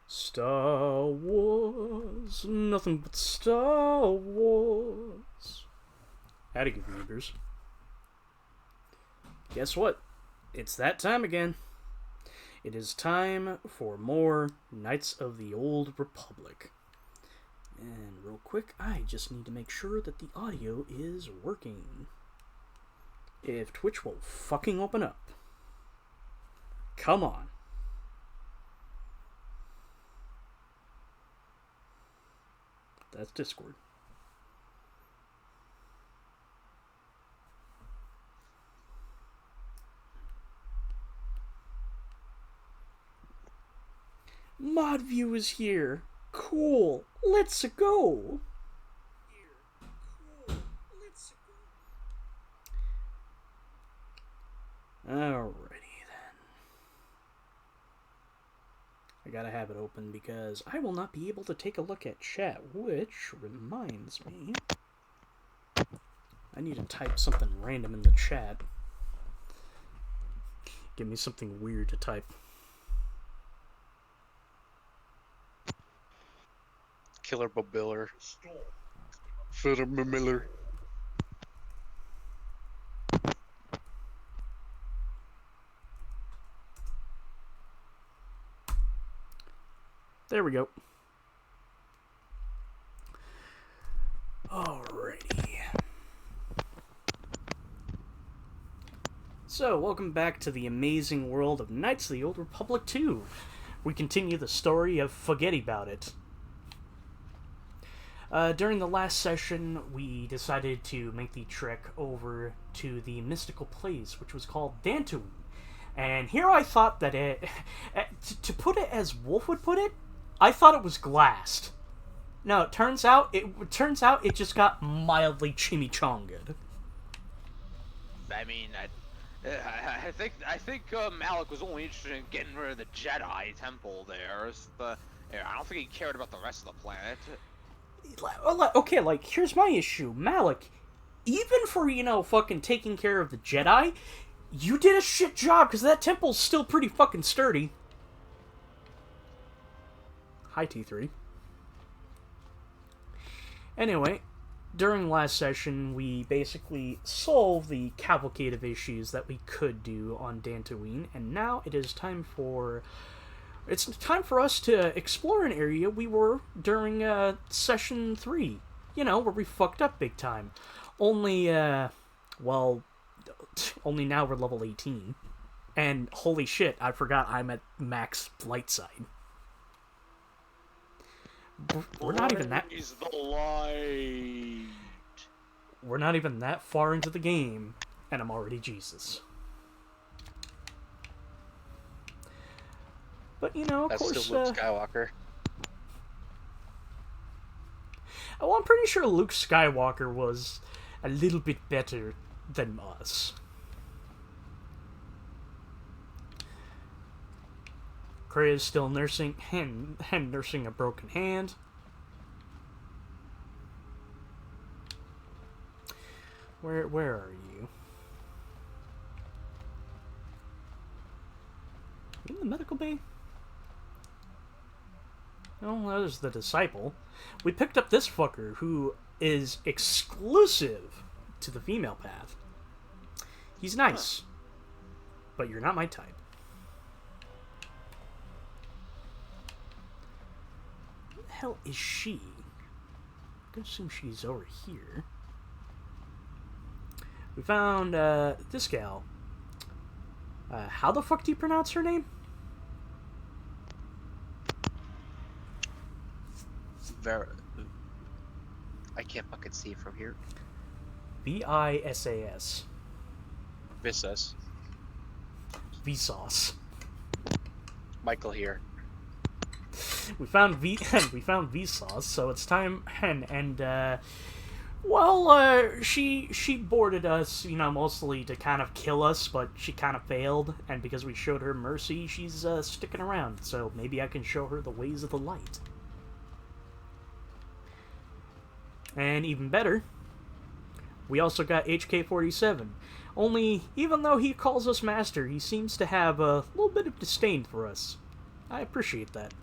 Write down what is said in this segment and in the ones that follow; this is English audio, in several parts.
Star Wars, nothing but Star Wars. Howdy, good neighbors. Guess what? It's that time again. It is time for more Knights of the Old Republic. And real quick, I just need to make sure that the audio is working. If Twitch will fucking open up. Come on. That's Discord. Mod view is here. Cool. Let's go. Alrighty then. I gotta have it open because I will not be able to take a look at chat, which reminds me, I need to type something random in the chat. Give me something weird to type. Killer Bobiller. Fitter Miller. There we go. Alrighty. So, welcome back to the amazing world of Knights of the Old Republic 2. We continue the story of Forget About It. During the last session, we decided to make the trek over to the mystical place, which was called Dantooine. And here I thought that to put it as Wolf would put it, I thought it was glassed. No, it turns out it just got mildly chimichanged. I mean, I think Malik was only interested in getting rid of the Jedi temple there. I don't think he cared about the rest of the planet. Okay, like, here's my issue. Malik, even for, fucking taking care of the Jedi, you did a shit job, because that temple's still pretty fucking sturdy. Hi, T3. Anyway, during last session, we basically solved the cavalcade of issues that we could do on Dantooine, and now it is time for... It's time for us to explore an area we were during session 3. Where we fucked up big time. Only now we're level 18. And holy shit, I forgot I'm at max light side. We're not even that... Is the light. We're not even that far into the game, and I'm already Jesus. But, of That's course... still Luke Skywalker. Well, I'm pretty sure Luke Skywalker was a little bit better than us. Kreia is still nursing a broken hand. Where are you? In the medical bay? Oh, that was the disciple. We picked up this fucker who is exclusive to the female path. He's nice, but you're not my type. Who the hell is she? I'm gonna assume she's over here. We found this gal. How the fuck do you pronounce her name? I can't fucking see from here. Visas. Visas. Vsauce. Michael here. We found Vsauce, so it's time. She boarded us, mostly to kind of kill us, but she kind of failed, and because we showed her mercy, she's sticking around, so maybe I can show her the ways of the light. And even better, we also got HK-47. Only, even though he calls us master, he seems to have a little bit of disdain for us. I appreciate that.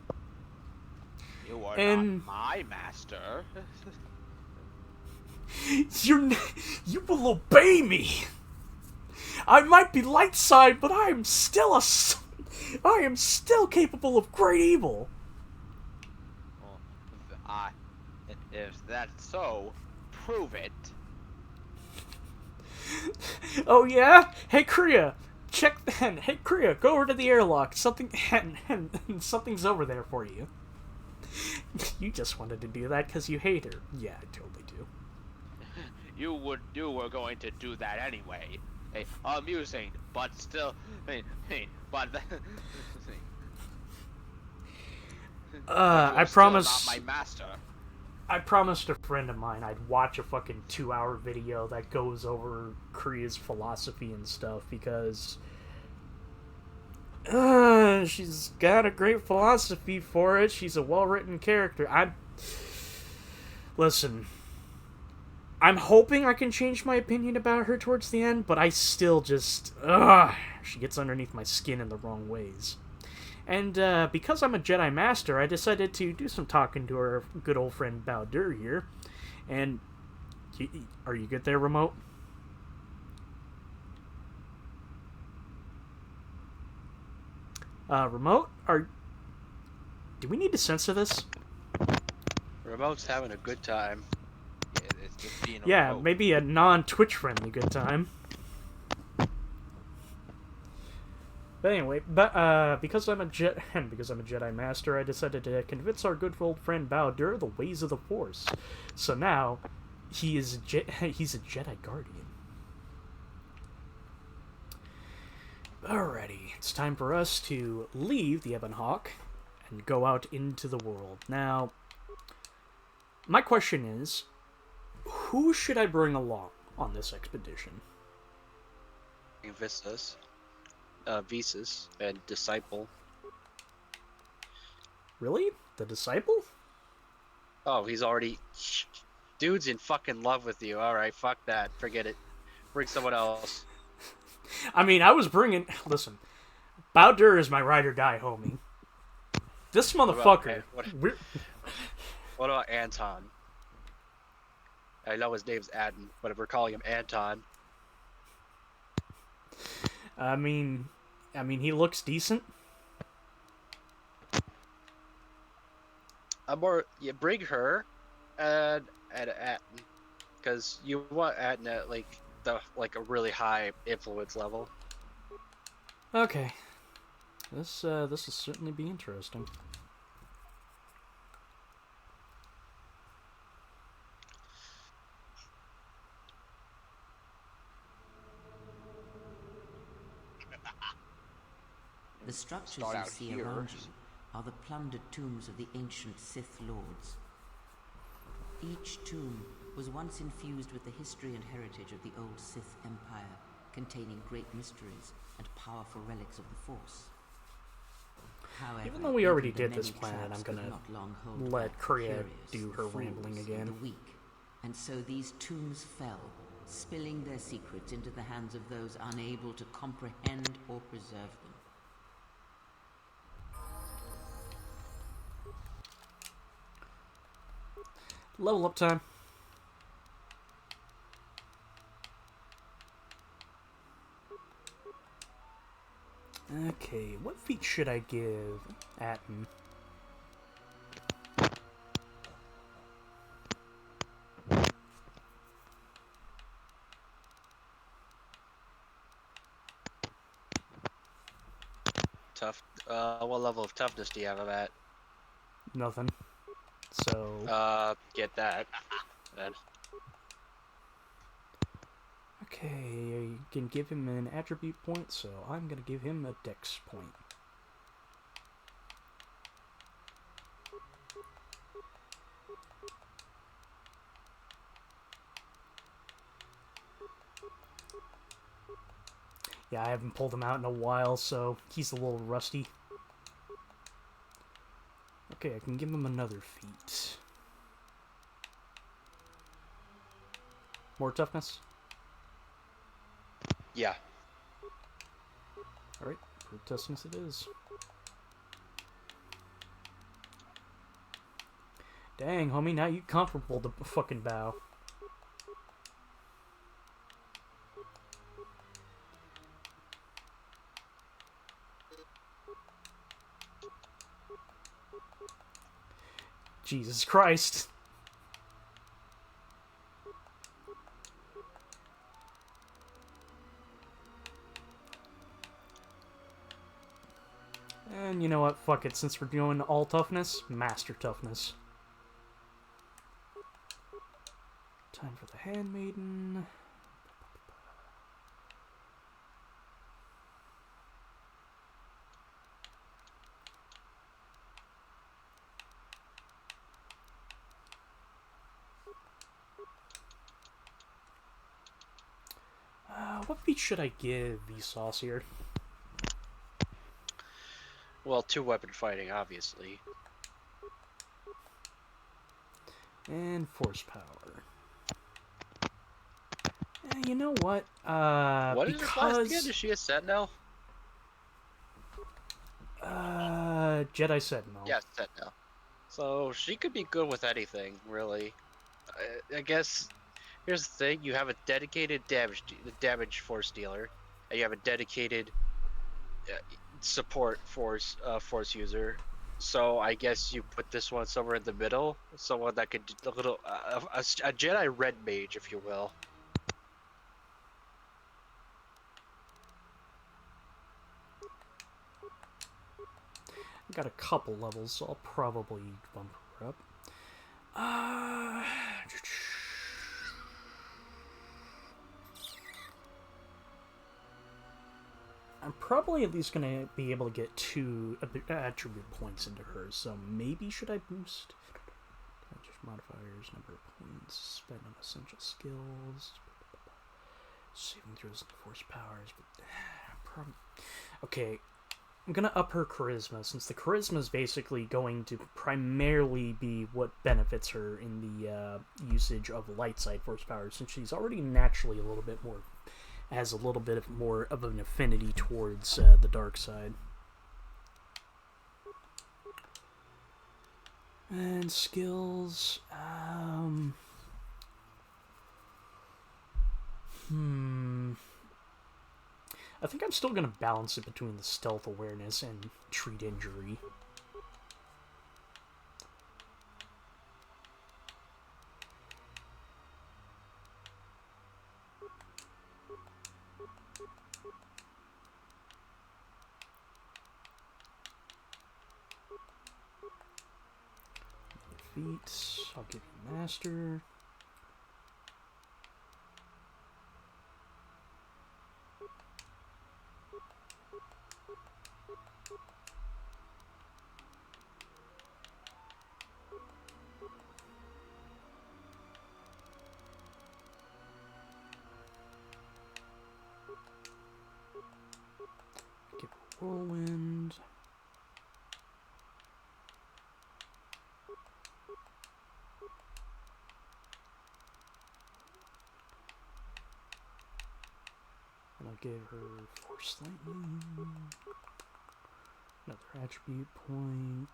You are And- not my master. You will obey me. I might be light side, but I am still I am still capable of great evil. Well, if that's so, prove it. Oh yeah? Hey Kriya, check and hey Kriya, go over to the airlock. Something's over there for you. You just wanted to do that because you hate her. Yeah, I totally do. You were going to do that anyway. Hey, amusing, but still, but I you're promise. still not my master. I promised a friend of mine I'd watch a fucking 2-hour video that goes over Korea's philosophy and stuff because she's got a great philosophy for it. She's a well-written character. Listen, I'm hoping I can change my opinion about her towards the end, but I still just she gets underneath my skin in the wrong ways. And because I'm a Jedi Master, I decided to do some talking to our good old friend Baldur here. And are you good there, Remote? Remote? Do we need to censor this? Remote's having a good time. Yeah, it's just being a Yeah, remote. maybe a non-Twitch friendly good time. But anyway, because I'm a Jedi Master, I decided to convince our good old friend Baldur the ways of the Force. So now, he's a Jedi Guardian. Alrighty, it's time for us to leave the Ebon Hawk and go out into the world. Now, my question is, who should I bring along on this expedition? Visas, and Disciple. Really? The Disciple? Oh, he's already... Dude's in fucking love with you. Alright, fuck that. Forget it. Bring someone else. I mean, I was bringing... Listen, Baldur is my ride or die homie. This motherfucker... What about Anton? I know his name's Adden, but if we're calling him Anton... I mean, he looks decent. You bring her and Atten, because you want Atten at like a really high influence level. Okay, this will certainly be interesting. The structures Start you out see here. around you are the plundered tombs of the ancient Sith Lords. Each tomb was once infused with the history and heritage of the old Sith Empire, containing great mysteries and powerful relics of the Force. However, Even though we already even the did this many planet, traps I'm could gonna not long hold let back the Kriya curious, do the her fools, rambling and again. the weak. And so these tombs fell, spilling their secrets into the hands of those unable to comprehend or preserve them. Level up time. Okay, what feat should I give Atten? Tough. What level of toughness do you have him at? Nothing. So... Get that. Then. Okay, you can give him an attribute point, so I'm gonna give him a dex point. Yeah, I haven't pulled him out in a while, so he's a little rusty. Okay, I can give him another feat. More toughness? Yeah. Alright, for toughness it is. Dang, homie, now you comfortable to fucking bow. Jesus Christ. And you know what? Fuck it. Since we're doing all toughness, master toughness. Time for the handmaiden. What feat should I give Vsauce here? Well, 2-weapon fighting, obviously. And force power. You know what? What is her class again? Is she a sentinel? Jedi Sentinel. Yeah, sentinel. So she could be good with anything, really. I guess here's the thing: you have a dedicated damage force dealer, and you have a dedicated support force user. So I guess you put this one somewhere in the middle, someone that could do a little a Jedi red mage, if you will. I got a couple levels, so I'll probably bump her up. I'm probably at least gonna be able to get 2 attribute points into her, so maybe should I boost? Just modifiers, number of points, spend on essential skills, saving throws and force powers, but okay. I'm gonna up her charisma, since the charisma is basically going to primarily be what benefits her in the usage of light side force power, since she's already naturally a little bit more, has a little bit more of an affinity towards the dark side. And skills, I think I'm still going to balance it between the stealth awareness and treat injury. Feats, I'll give you master. Give a whirlwind. And I'll give her force lightning. Another attribute point.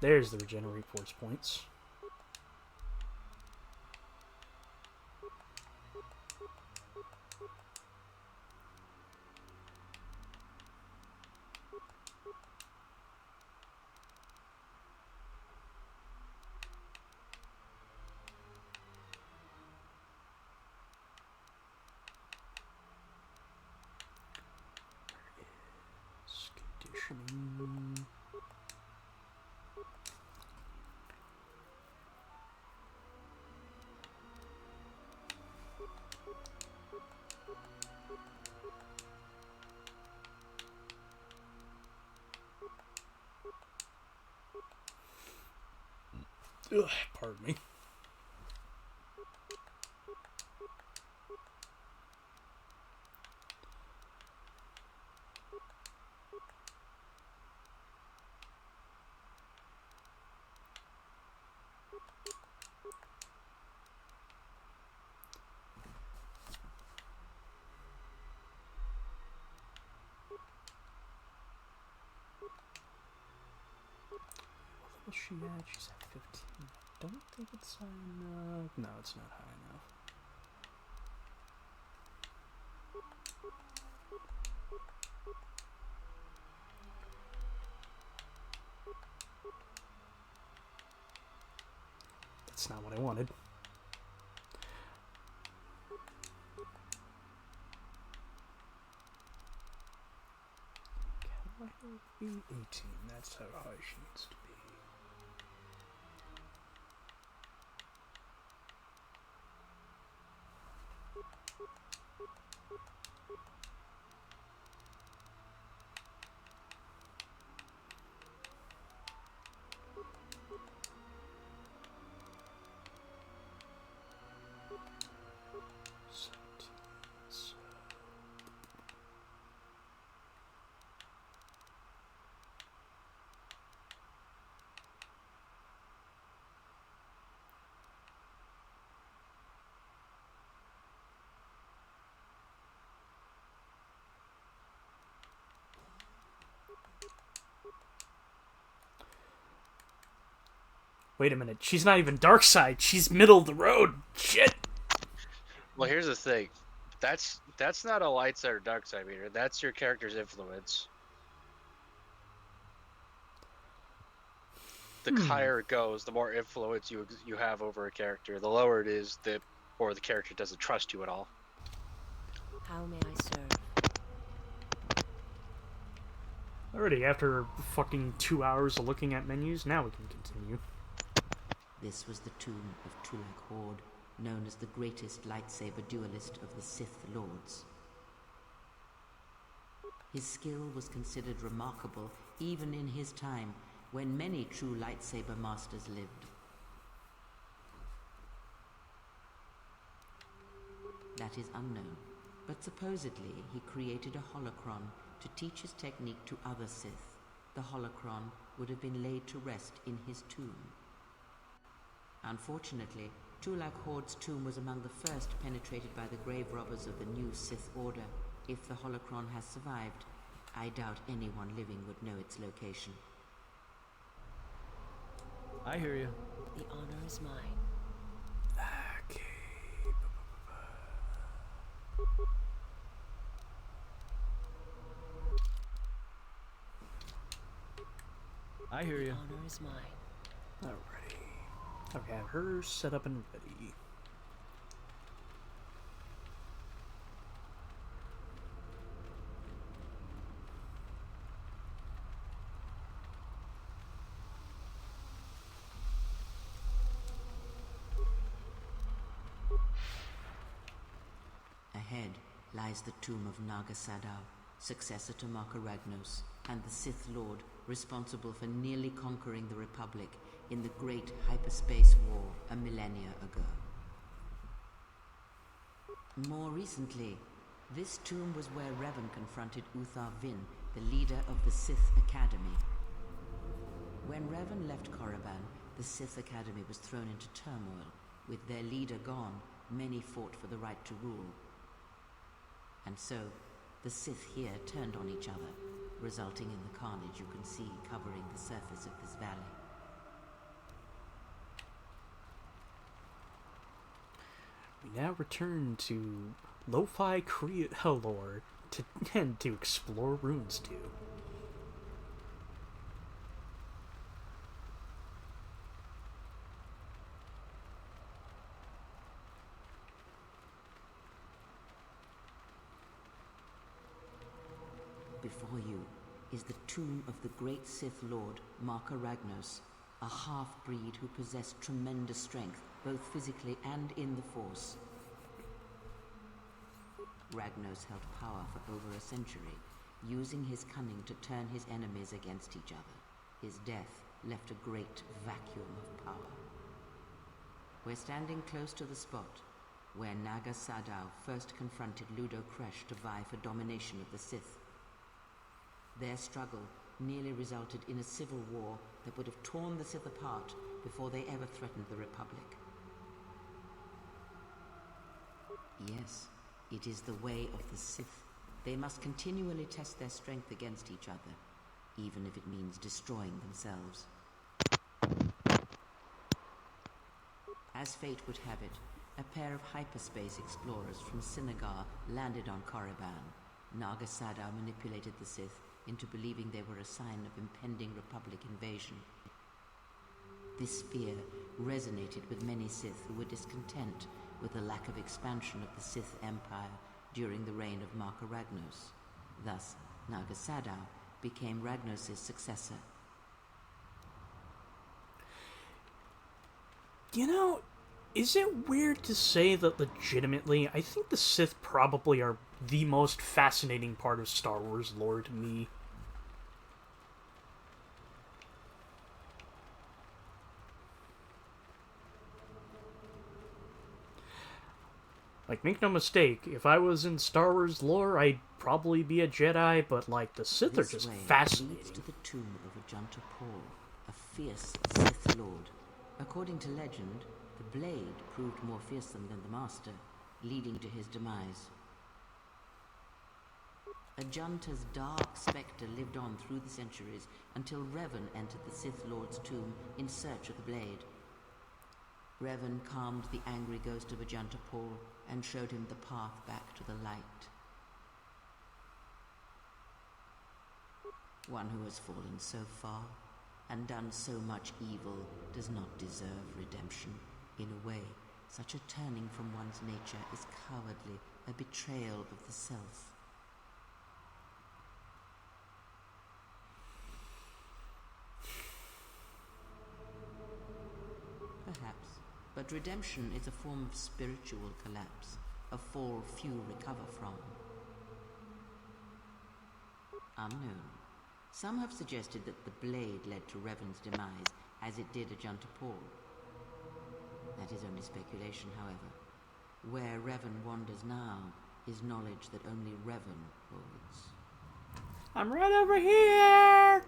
There's the regenerate force points. Conditioning. Ugh, pardon me. is she at? She's at 15. I don't think it's high enough. No, it's not high enough. That's not what I wanted. Can I be 18? That's how high she needs to be. Wait a minute, she's not even dark side, she's middle of the road. Shit. Well, here's the thing. That's not a light side or dark side meter. That's your character's influence. The higher it goes, the more influence you have over a character. The lower it is, the more the character doesn't trust you at all. How may I serve? Already, after fucking 2 hours of looking at menus, now we can continue. This was the tomb of Tulak Hord, known as the greatest lightsaber duelist of the Sith Lords. His skill was considered remarkable even in his time, when many true lightsaber masters lived. That is unknown, but supposedly he created a holocron to teach his technique to other Sith. The holocron would have been laid to rest in his tomb. Unfortunately, Tulak Hord's tomb was among the first penetrated by the grave robbers of the new Sith Order. If the holocron has survived, I doubt anyone living would know its location. I hear you. The honor is mine. Okay. I hear The you. honor is mine. Alrighty. Okay, I have her set up and ready. Ahead lies the tomb of Naga Sadow, successor to Marka Ragnos, and the Sith Lord responsible for nearly conquering the Republic in the Great Hyperspace War a millennia ago. More recently, this tomb was where Revan confronted Uthar Vin, the leader of the Sith Academy. When Revan left Korriban, the Sith Academy was thrown into turmoil. With their leader gone, many fought for the right to rule. And so, the Sith here turned on each other, resulting in the carnage you can see covering the surface of this valley. We now return to Lo-Fi Helor to explore runes too. Before you is the tomb of the great Sith Lord, Marka Ragnos, a half-breed who possessed tremendous strength, both physically and in the Force. Ragnos held power for over a century, using his cunning to turn his enemies against each other. His death left a great vacuum of power. We're standing close to the spot where Naga Sadow first confronted Ludo Kresh to vie for domination of the Sith. Their struggle nearly resulted in a civil war that would have torn the Sith apart before they ever threatened the Republic. Yes, it is the way of the Sith. They must continually test their strength against each other, even if it means destroying themselves. As fate would have it, a pair of hyperspace explorers from Sinagar landed on Korriban. Naga Sadow manipulated the Sith into believing they were a sign of impending Republic invasion. This fear resonated with many Sith who were discontent with the lack of expansion of the Sith Empire during the reign of Marka Ragnos. Thus, Naga Sadow became Ragnos' successor. You know, is it weird to say that legitimately, I think the Sith probably are the most fascinating part of Star Wars lore to me? Like, make no mistake, if I was in Star Wars lore, I'd probably be a Jedi, but, like, the Sith are just Leads fascinating. to the tomb of Ajanta Paul, a fierce Sith Lord. According to legend, the blade proved more fearsome than the Master, leading to his demise. Ajanta's dark spectre lived on through the centuries until Revan entered the Sith Lord's tomb in search of the blade. Revan calmed the angry ghost of Ajanta Paul and showed him the path back to the light. One who has fallen so far and done so much evil does not deserve redemption. In a way, such a turning from one's nature is cowardly, a betrayal of the self. Perhaps, but redemption is a form of spiritual collapse, a fall few recover from. Unknown. Some have suggested that the blade led to Revan's demise, as it did Ajanta Paul. That is only speculation, however. Where Revan wanders now is knowledge that only Revan holds. I'm right over here!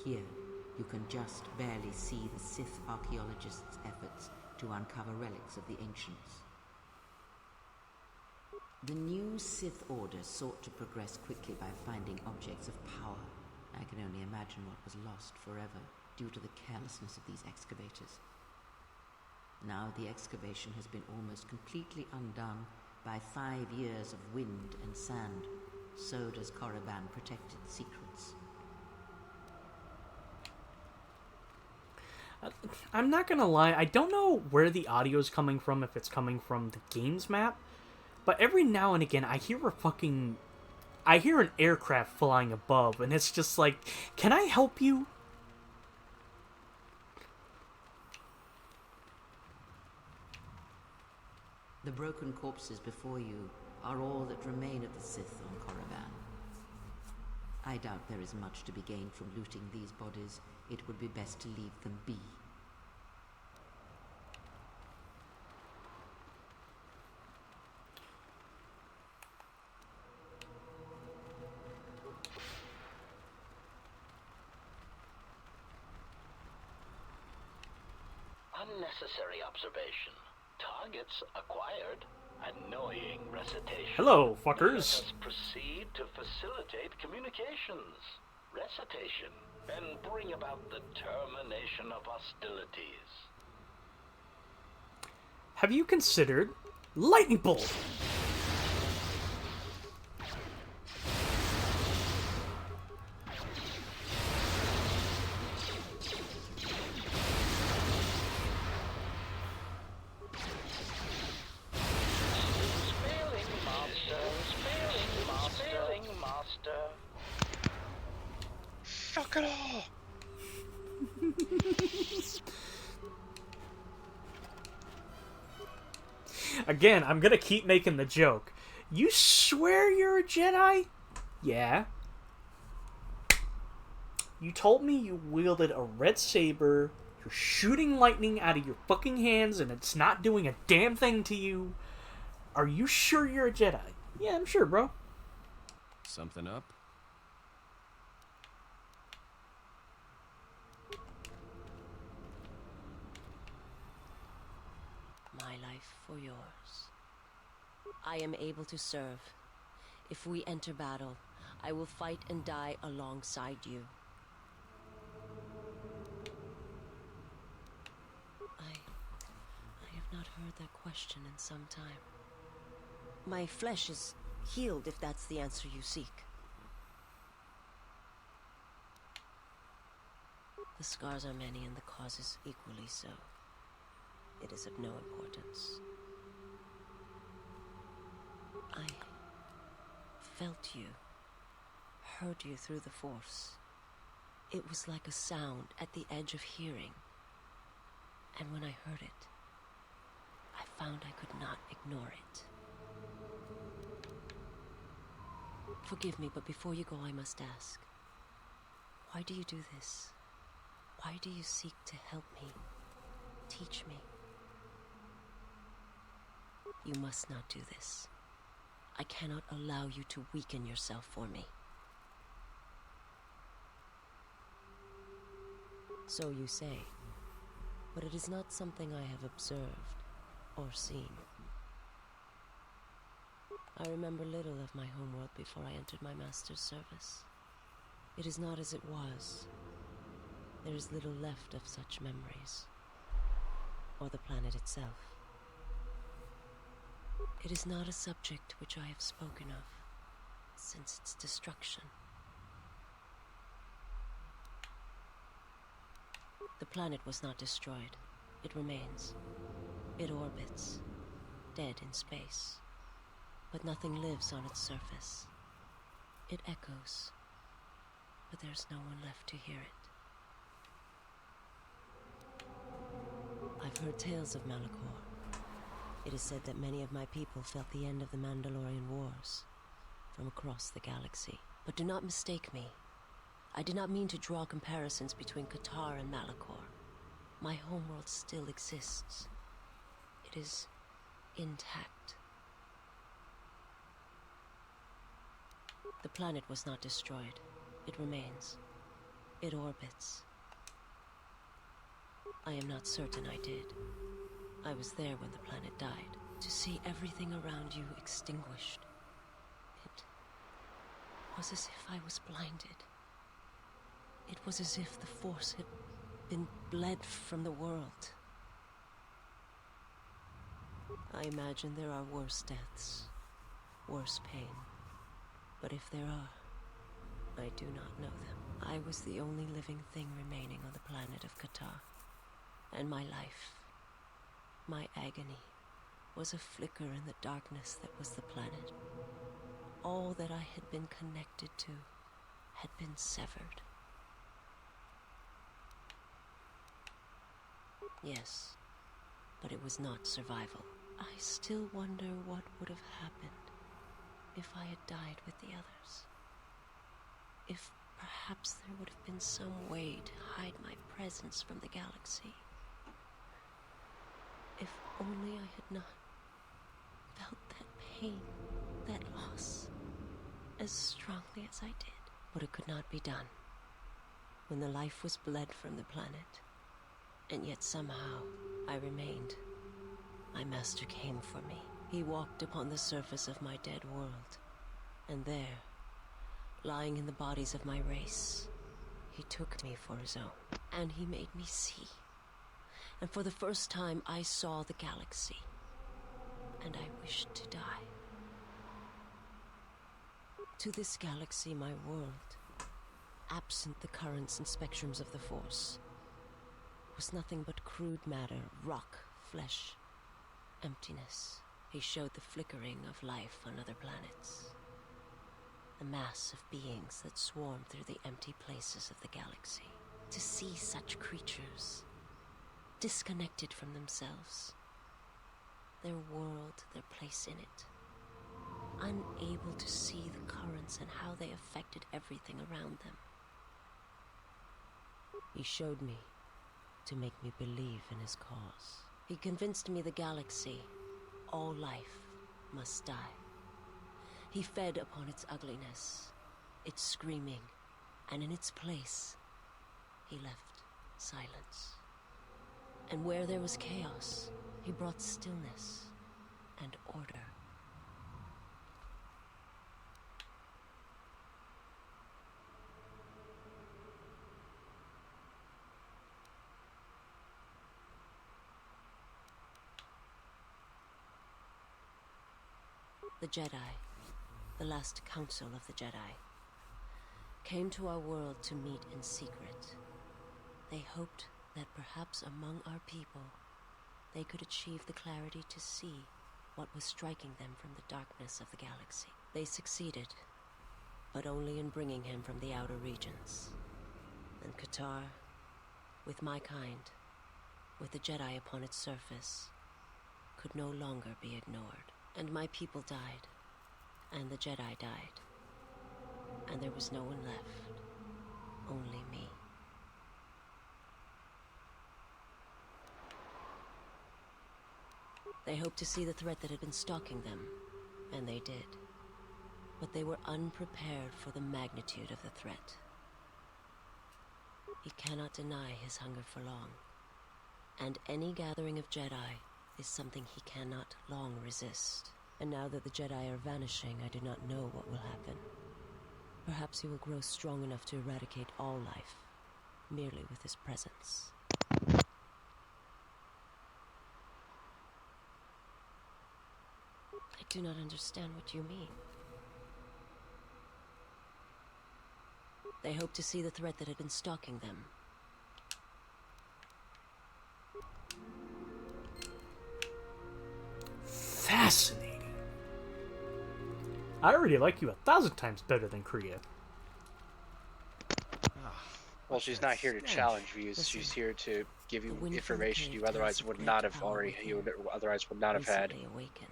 Here, you can just barely see the Sith archaeologists' efforts to uncover relics of the ancients. The new Sith Order sought to progress quickly by finding objects of power. I can only imagine what was lost forever due to the carelessness of these excavators. Now the excavation has been almost completely undone by 5 years of wind and sand. So does Korriban protect its secrets. I'm not gonna lie, I don't know where the audio is coming from, if it's coming from the game's map, but every now and again I hear an aircraft flying above, and it's just like, can I help you? The broken corpses before you are all that remain of the Sith on Korriban. I doubt there is much to be gained from looting these bodies. It would be best to leave them be. Unnecessary observation. Targets acquired. Annoying recitation. Hello, Let fuckers. us proceed to facilitate communications. Recitation. And bring about the termination of hostilities. Have you considered lightning bolt? Fuck it all! Again, I'm gonna keep making the joke. You swear you're a Jedi? Yeah. You told me you wielded a red saber, you're shooting lightning out of your fucking hands, and it's not doing a damn thing to you. Are you sure you're a Jedi? Yeah, I'm sure, bro. Something up? My life for yours. I am able to serve. If we enter battle, I will fight and die alongside you. I have not heard that question in some time. My flesh is healed, if that's the answer you seek. The scars are many and the causes equally so. It is of no importance. I felt you, heard you through the Force. It was like a sound at the edge of hearing. And when I heard it, I found I could not ignore it. Forgive me, but before you go, I must ask. Why do you do this? Why do you seek to help me? Teach me. You must not do this. I cannot allow you to weaken yourself for me. So you say, but it is not something I have observed or seen. I remember little of my homeworld before I entered my master's service. It is not as it was. There is little left of such memories, or the planet itself. It is not a subject which I have spoken of since its destruction. The planet was not destroyed. It remains. It orbits, dead in space. But nothing lives on its surface. It echoes, but there's no one left to hear it. I've heard tales of Malachor. It is said that many of my people felt the end of the Mandalorian Wars from across the galaxy. But do not mistake me. I did not mean to draw comparisons between Kotor and Malachor. My homeworld still exists. It is intact. The planet was not destroyed. It remains. It orbits. I am not certain I did. I was there when the planet died. To see everything around you extinguished. It was as if I was blinded. It was as if the Force had been bled from the world. I imagine there are worse deaths, worse pain. But if there are, I do not know them. I was the only living thing remaining on the planet of Kotor. And my life, my agony, was a flicker in the darkness that was the planet. All that I had been connected to had been severed. Yes, but it was not survival. I still wonder what would have happened if I had died with the others. If perhaps there would have been some way to hide my presence from the galaxy. If only I had not felt that pain, that loss, as strongly as I did. But it could not be done. When the life was bled from the planet, and yet somehow I remained. My master came for me. He walked upon the surface of my dead world. And there, lying in the bodies of my race, he took me for his own. And he made me see. And for the first time I saw the galaxy. And I wished to die. To this galaxy, my world, absent the currents and spectrums of the Force, was nothing but crude matter, rock, flesh, emptiness. He showed the flickering of life on other planets. A mass of beings that swarmed through the empty places of the galaxy. To see such creatures, disconnected from themselves, their world, their place in it, unable to see the currents and how they affected everything around them. He showed me to make me believe in his cause. He convinced me the galaxy, all life, must die. He fed upon its ugliness, its screaming, and in its place, he left silence. And where there was chaos, he brought stillness and order. The Jedi, the last council of the Jedi, came to our world to meet in secret. They hoped that perhaps among our people, they could achieve the clarity to see what was striking them from the darkness of the galaxy. They succeeded, but only in bringing him from the outer regions. And Kotor, with my kind, with the Jedi upon its surface, could no longer be ignored. And my people died, and the Jedi died, and there was no one left, only me. They hoped to see the threat that had been stalking them, and they did. But they were unprepared for the magnitude of the threat. He cannot deny his hunger for long, and any gathering of Jedi is something he cannot long resist. And now that the Jedi are vanishing, I do not know what will happen. Perhaps he will grow strong enough to eradicate all life, merely with his presence. I do not understand what you mean. They hoped to see the threat that had been stalking them. Fascinating. I already like you 1,000 times better than Kriya. Well, she's not here to challenge you. She's here to give you information you otherwise would not have had. Awakened.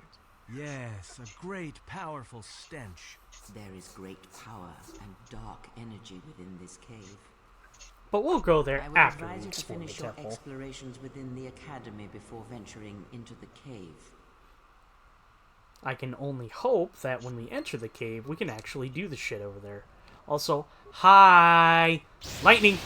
Yes, a great, powerful stench. There is great power and dark energy within this cave. But we'll go there I would after advise we you to explore the finish your temple. explorations within the academy before venturing into the cave. I can only hope that when we enter the cave, we can actually do the shit over there. Also, hi! Lightning!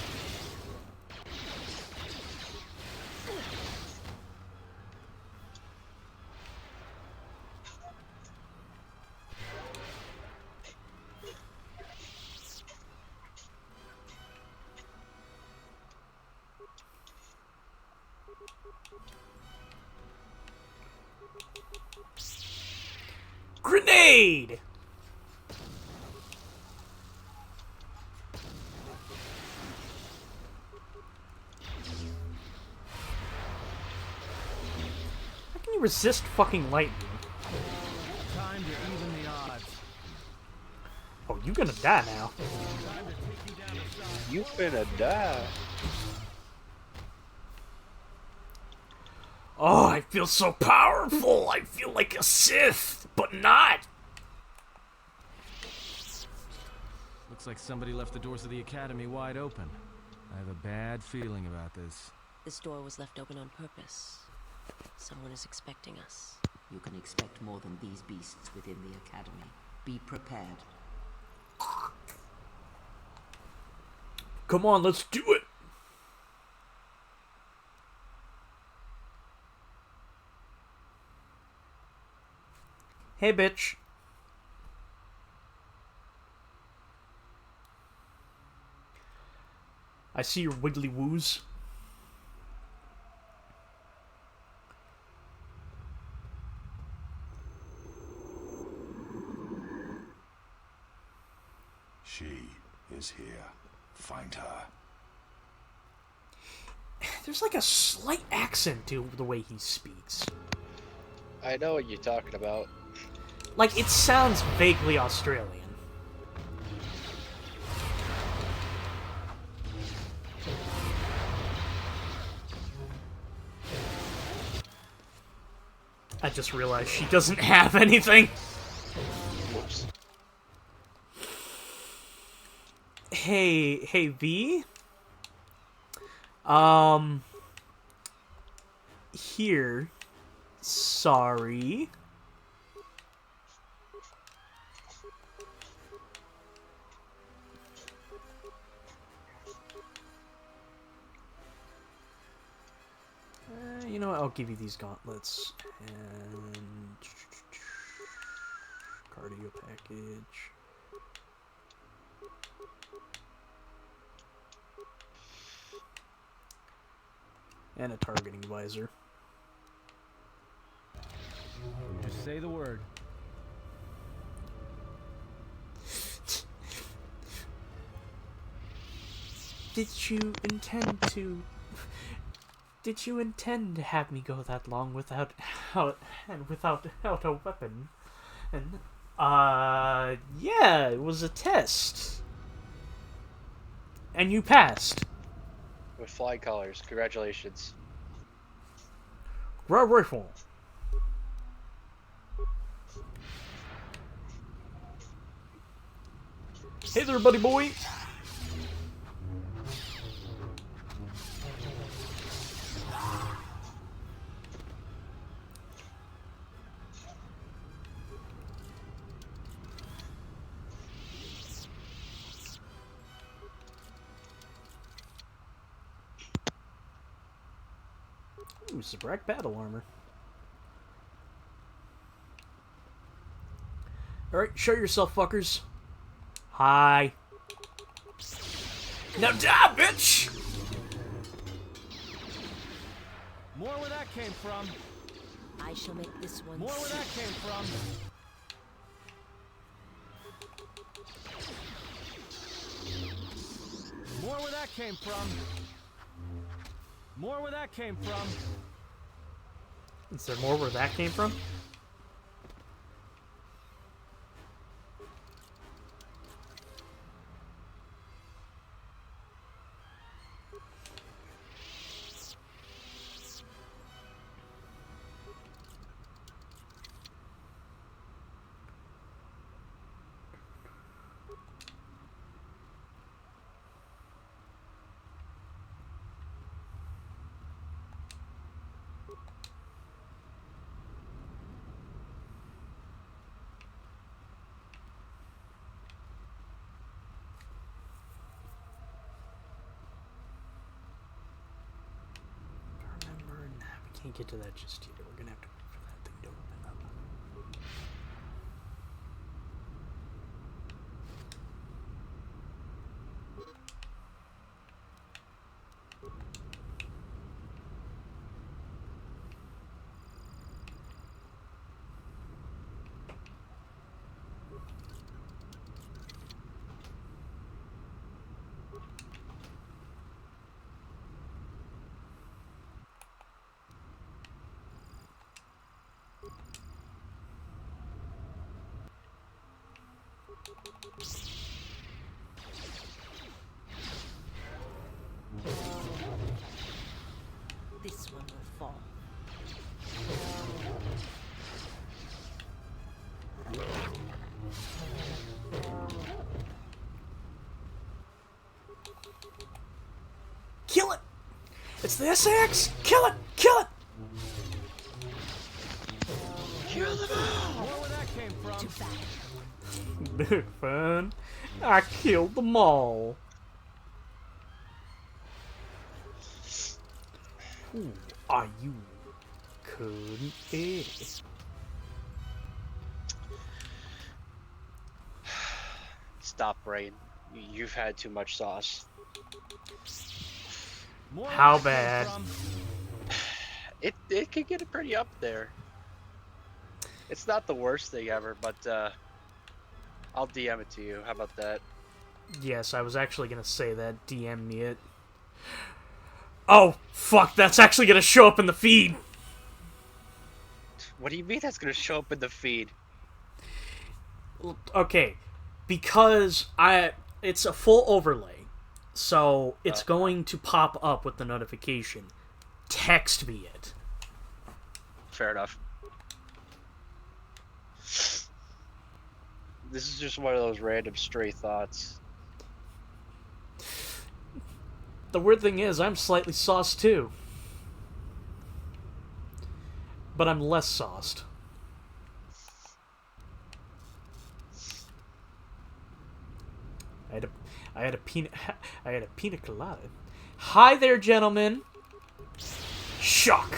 Grenade! How can you resist fucking lightning? Time to even the odds. Oh, you gonna die now. Time to take you down a side. You finna die. Oh, I feel so powerful! I feel like a Sith, but not! Looks like somebody left the doors of the academy wide open. I have a bad feeling about this. This door was left open on purpose. Someone is expecting us. You can expect more than these beasts within the academy. Be prepared. Come on, let's do it! Hey, bitch. I see your wiggly woos. She is here. Find her. There's like a slight accent to the way he speaks. I know what you're talking about. Like, it sounds vaguely Australian. I just realized she doesn't have anything. Whoops. Hey, V? Here. Sorry. You know what? I'll give you these gauntlets. And... cardio package. And a targeting visor. Just say the word. Did you intend to... Did you intend to have me go that long without a weapon? And, yeah, it was a test. And you passed. With flying colors. Congratulations. Rifle. Hey there, buddy boy. Ooh, Zabrak battle armor. Alright, show yourself, fuckers. Hi. Now die, bitch! More where that came from. I shall make this one. More where that came from. More where that came from. More where that came from. Is there more where that came from? Can't get to that just yet. We're gonna have to wait for that thing to open up. This one will fall. Kill it! It's the SAX! Kill it! Kill it! Kill them all! More where that came from. Too bad. Big fun. I killed them all. Who are you? Couldn't it? Stop, Rain. You've had too much sauce. More where How that came bad? from. It could get pretty up there. It's not the worst thing ever, but I'll DM it to you. How about that? Yes, I was actually gonna say that. DM me it. Oh, fuck, that's actually gonna show up in the feed! What do you mean that's gonna show up in the feed? Okay, because it's a full overlay, so it's going to pop up with the notification. Text me it. Fair enough. This is just one of those random stray thoughts. The weird thing is, I'm slightly sauced too. But I'm less sauced. I had a pina colada. Hi there, gentlemen. Shock.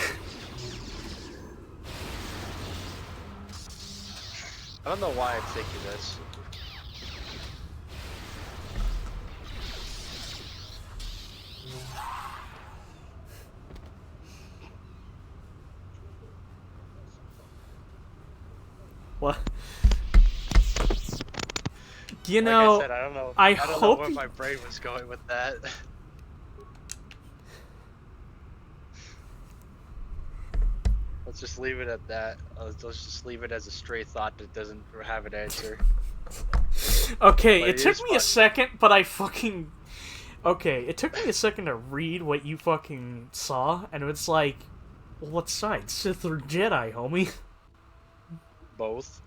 I don't know why I'm thinking this. What? You Like know, I said, I don't know. I don't know hope where my brain was going with that. Let's just leave it at that. Let's just leave it as a stray thought that doesn't have an answer. Okay, But it took is me a fun. second, but I fucking... Okay, it took me a second to read what you fucking saw, and it's like, well, what side? Sith or Jedi, homie? Both.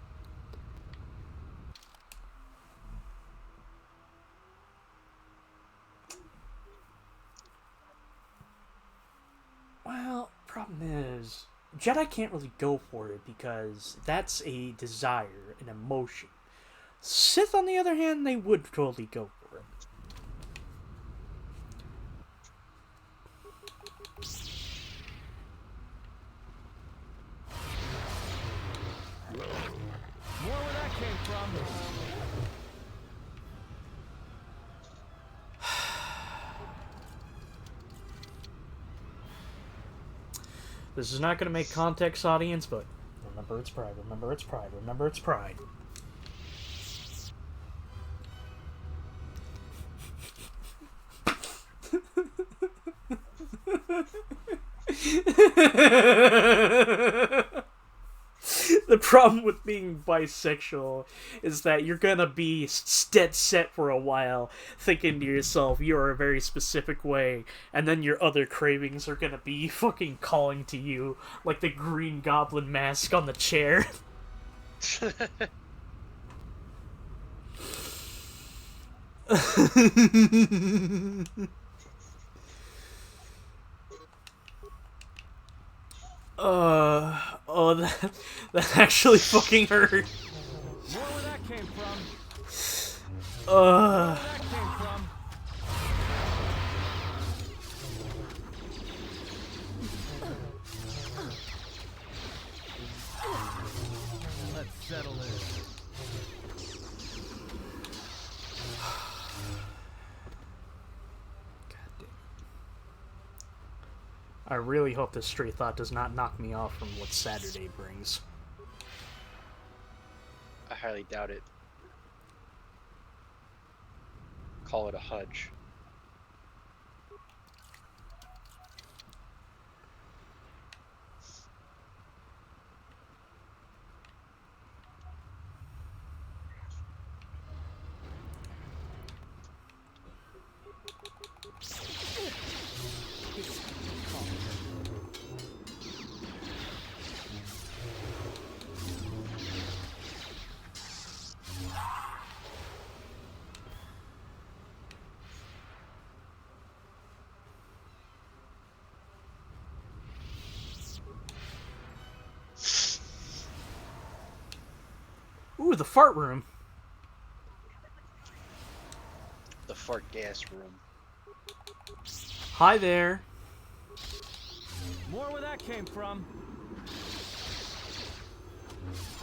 Well, problem is, Jedi can't really go for it because that's a desire, an emotion. Sith, on the other hand, they would totally go for it. More where that came from. This is not going to make context, audience, but remember it's pride, remember it's pride, remember it's pride. The problem with being bisexual is that you're gonna be dead set for a while, thinking to yourself you're a very specific way, and then your other cravings are gonna be fucking calling to you, like the Green Goblin mask on the chair. Oh, that actually fucking hurt. More where that came from. Uh, Where that came from. Let's settle in. I really hope this stray thought does not knock me off from what Saturday brings. I highly doubt it. Call it a hudge. Ooh, the fart room. The fart gas room. Hi there. More where that came from.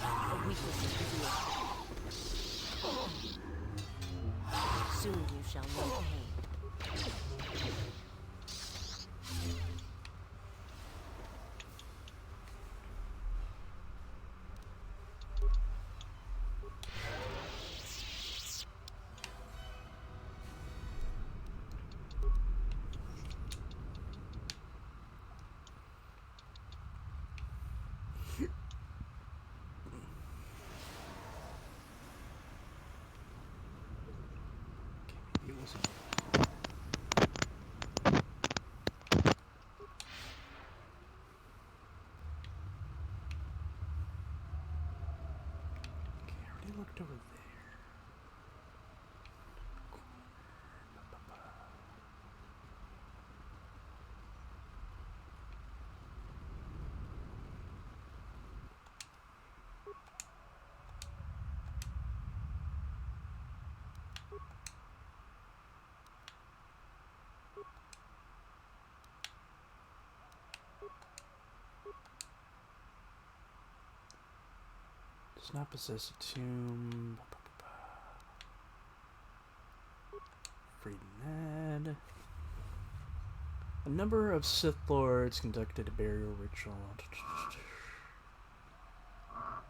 A weakness is revealed. Soon you shall know pain. I already looked over there. Does not possess a tomb. Freed Ned. A number of Sith Lords conducted a burial ritual.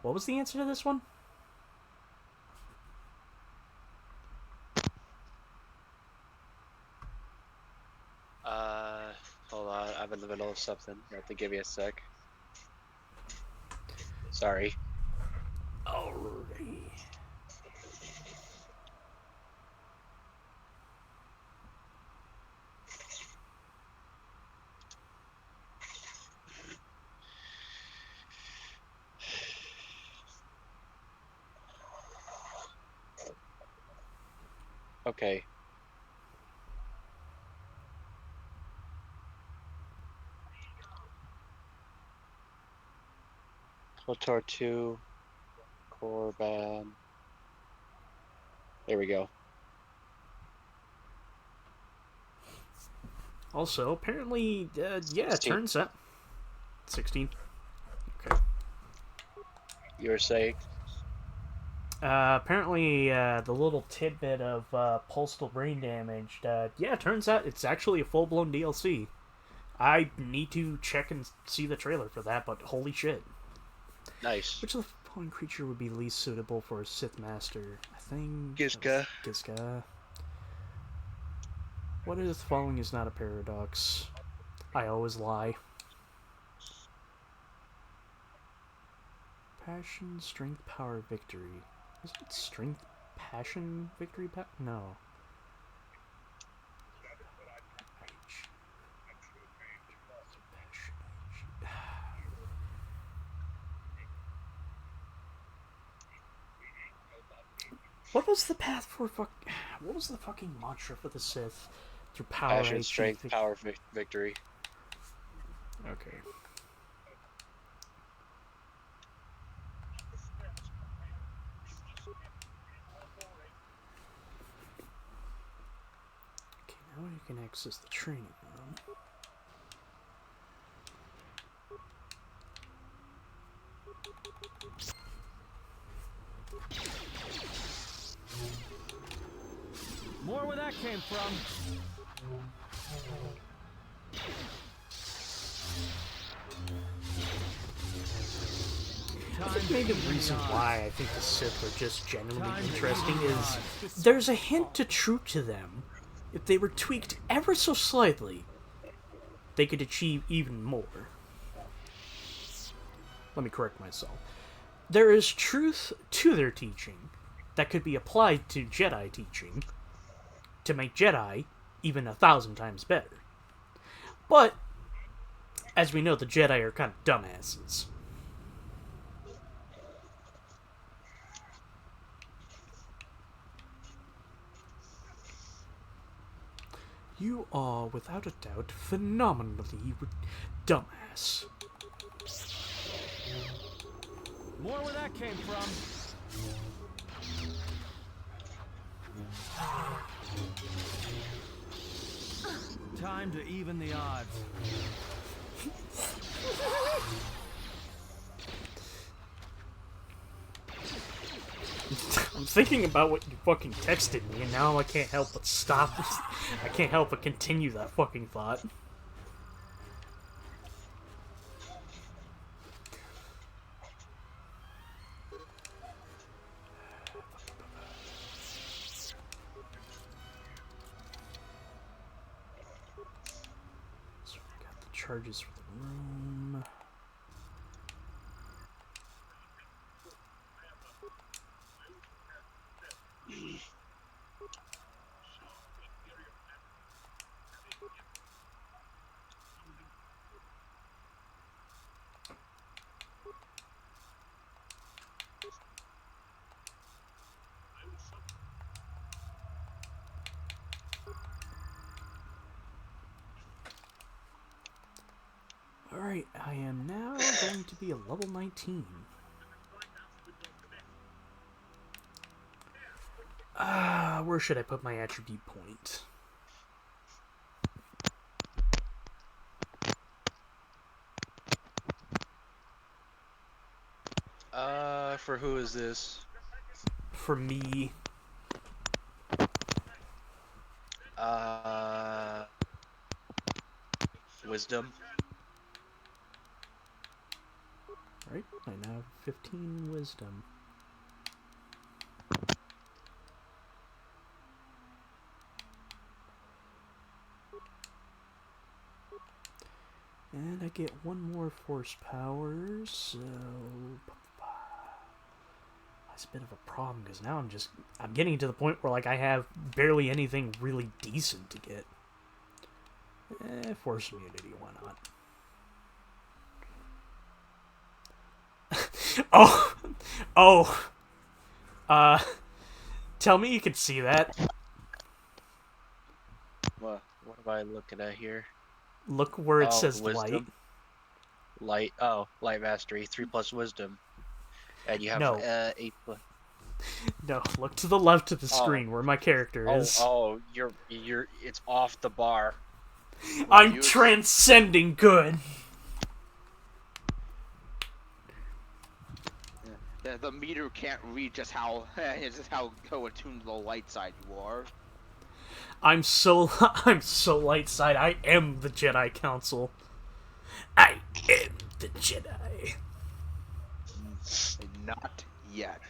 What was the answer to this one? Hold on. I'm in the middle of something. You have to give me a sec. Sorry. Alrighty. Okay. Kotor 2, Korban. There we go. Also, apparently, yeah, it 16. turns out 16. Okay. You were saying? Apparently, the little tidbit of postal brain damage. Yeah, it turns out it's actually a full-blown DLC. I need to check and see the trailer for that, but holy shit. Nice. Which of the following creature would be least suitable for a Sith Master? I think... Gizka. Gizka. What if the following is not a paradox? I always lie. Passion, strength, power, victory. Is it strength, passion, victory, no. What was the path for what was the fucking mantra for the Sith? Through power, Passion, HP, strength, power, victory. Okay. Okay, now you can access the training room. More where that came from. I think maybe the reason why I think the Sith are just genuinely interesting is there's a hint to truth to them. If they were tweaked ever so slightly, they could achieve even more. Let me correct myself. There is truth to their teaching that could be applied to Jedi teaching to make Jedi even 1,000 times better. But, as we know, the Jedi are kind of dumbasses. You are, without a doubt, phenomenally dumbass. More where that came from. Time to even the odds. I'm thinking about what you fucking texted me, and now I can't help but stop. I can't help but continue that fucking thought. So we got the charges for the room. Alright, I am now going to be a level 19. Where should I put my attribute point? For who is this? For me, Wisdom. right? I now have 15 wisdom. And I get one more force power, so It's a bit of a problem because now I'm getting to the point where like I have barely anything really decent to get. Force immunity, why not? Tell me you can see that. What am I looking at here? Look where it says wisdom. light. Light mastery, 3+ wisdom, and you have No. 8+. No, look to the left of the screen where my character is. You're it's off the bar. I'm transcending good. The meter can't read just how attuned to the light side you are. I'm so light side. I am the Jedi Council. I am the Jedi. Not yet.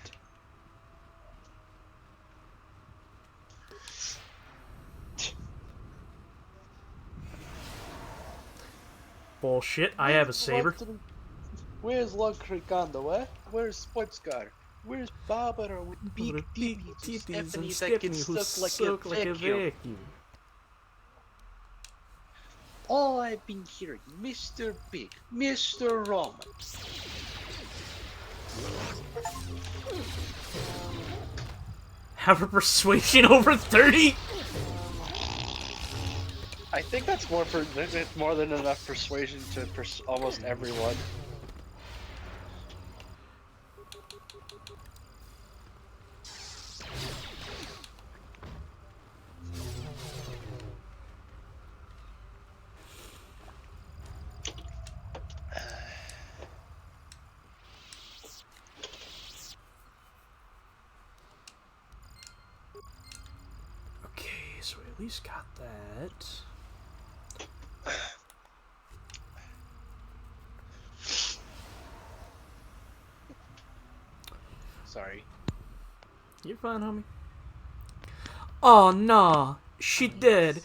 Bullshit. I have a saber. Where's Lord Cricando, eh? Where's Sportscar? Where's Barbara with big titties and Stephanie who that can suck like a vacuum? All I've been hearing, Mr. Big, Mr. Roman. Have a persuasion over 30? I think that's more than enough persuasion to almost everyone. Okay, so we at least got that. Sorry. You're fine, homie. Oh, nah. She dead.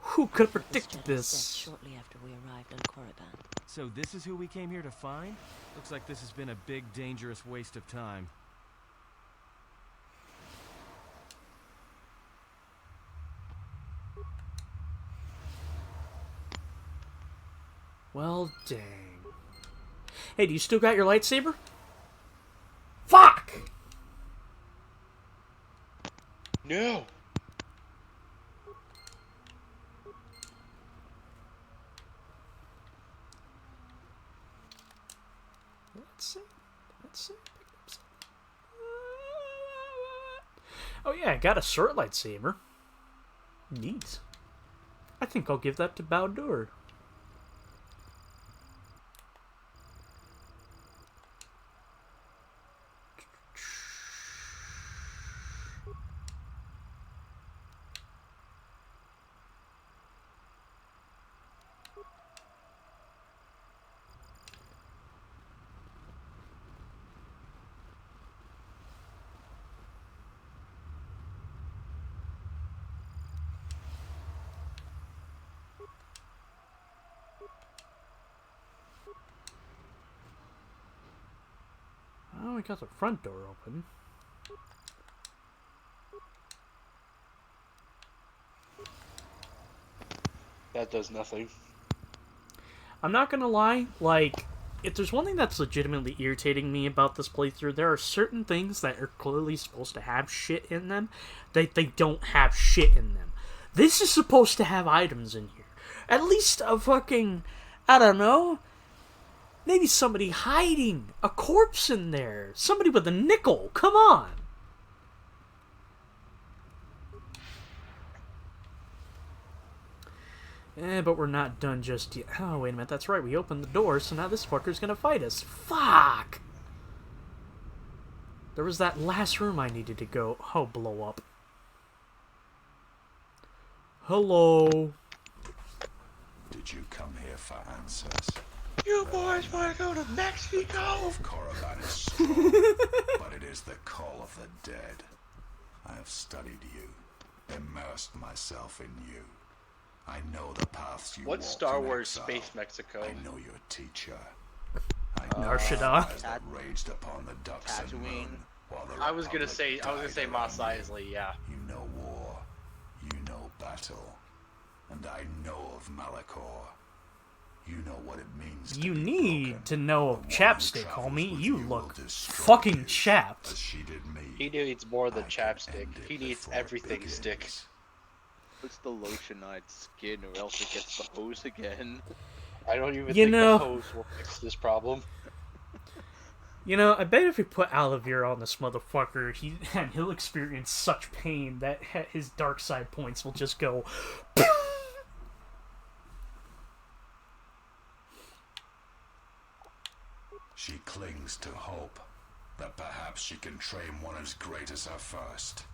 Who could have predicted this? Shortly after we arrived on Korriban. So this is who we came here to find? Looks like this has been a big, dangerous waste of time. Well, dang. Hey, do you still got your lightsaber? Fuck! No! Let's see. Oh yeah, I got a short lightsaber. Neat. I think I'll give that to Baldur. Oh, we got the front door open. That does nothing. I'm not gonna lie, like, if there's one thing that's legitimately irritating me about this playthrough, there are certain things that are clearly supposed to have shit in them that they don't have shit in them. This is supposed to have items in here. At least a fucking, I don't know, maybe somebody hiding a corpse in there. Somebody with a nickel. Come on. But we're not done just yet. Oh, wait a minute. That's right. We opened the door, so now this fucker's gonna fight us. Fuck! There was that last room I needed to go. Oh, blow up. Hello. Did you come here for answers? You boys want to go to Mexico? Korriban is strong, but it is the call of the dead. I have studied you, immersed myself in you. I know the paths you walked What's Star in Wars exile. Space Mexico? I know your teacher. I know Narshada. the fires that raged upon the ducks and Tatooine. moon. While the I was gonna Republic say died Mos around you, Eisley, yeah. You know war, you know battle, and I know of Malachor. You know what it means to You be need broken. to know The of one who chapstick, travels homie. with You will look destroy fucking you, chapped. as she did me. He needs more than I can chapstick. end it He needs before it everything stick. begins. Puts the lotionized skin, or else it gets the hose again. I don't even You think know- the hose will fix this problem. You know, I bet if we put aloe vera on this motherfucker, he'll experience such pain that his dark side points will just go. She clings to hope that perhaps she can train one as great as her first.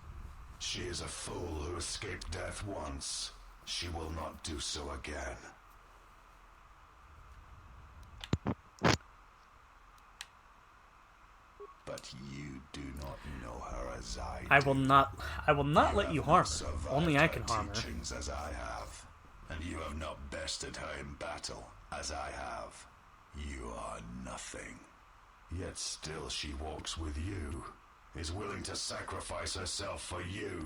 She is a fool who escaped death once. She will not do so again. But you do not know her as I do. I will not let you have harm not her. survived Only I can her harm her. teachings as I have, and you have not bested her in battle as I have. You are nothing. Yet still she walks with you, is willing to sacrifice herself for you.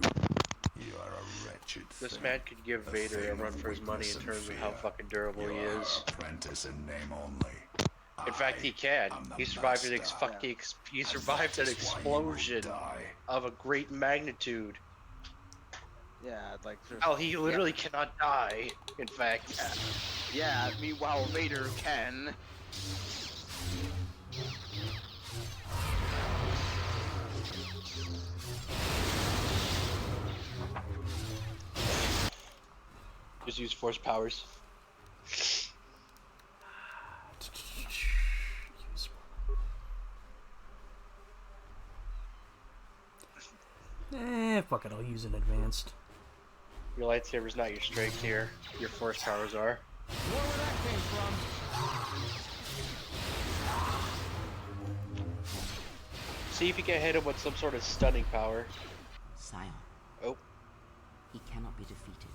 You are a wretched This thing. man could give A Vader a thing run of for his money weakness in and terms of how fear. fucking durable You he are is. her apprentice in name only. In fact, he can. am the He survived an master. he And survived that an is why you will explosion die. of a great magnitude. Yeah, like. Oh, he literally cannot die. In fact, Yeah, meanwhile, Vader can. Just use force powers. Fuck it, I'll use an advanced. Your lightsaber's not your strength here. Your force powers are. See if you can hit him with some sort of stunning power. Scion, Oh, he cannot be defeated.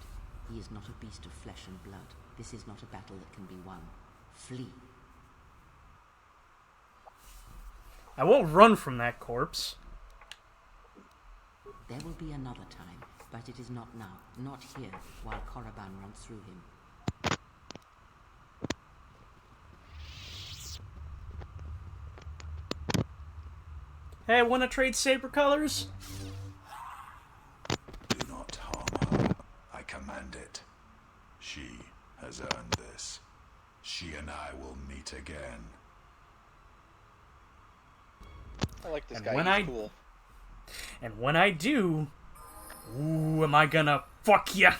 He is not a beast of flesh and blood. This is not a battle that can be won. Flee. I won't run from that corpse. There will be another time, but it is not now. Not here, while Korriban runs through him. Hey, wanna trade saber colors? Do not harm her. I command it. She has earned this. She and I will meet again. I like this And guy. when He's I- cool. And when I do, ooh, am I gonna fuck ya?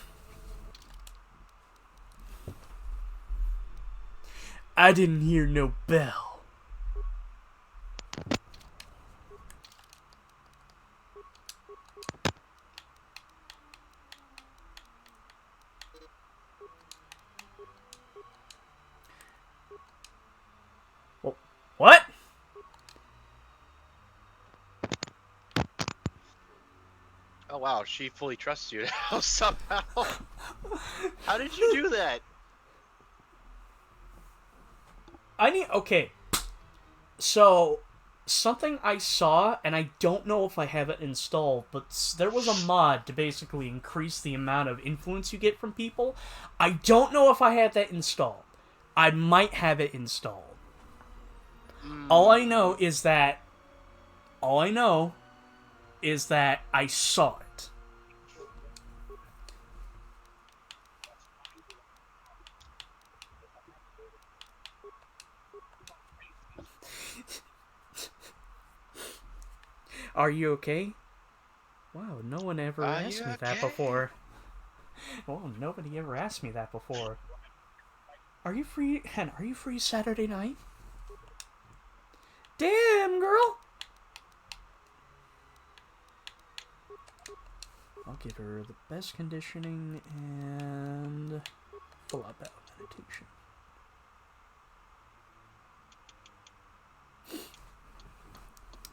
I didn't hear no bell. Oh, what? oh wow, she fully trusts you now somehow. How did you do that? Okay. So, something I saw, and I don't know if I have it installed, but there was a mod to basically increase the amount of influence you get from people. I don't know if I had that installed. I might have it installed. All I know is that I saw it. Are you okay? Wow, no one ever Are asked you me that okay? before. Well, nobody ever asked me that before. Are you free, Hen? Are you free Saturday night? Damn, girl! I'll give her the best conditioning and full out battle meditation.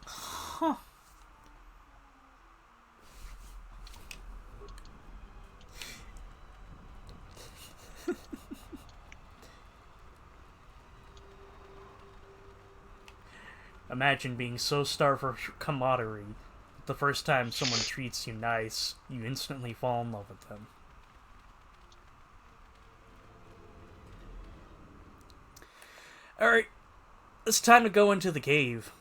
Huh. Imagine being so starved for camaraderie. The first time someone treats you nice, you instantly fall in love with them. Alright, it's time to go into the cave.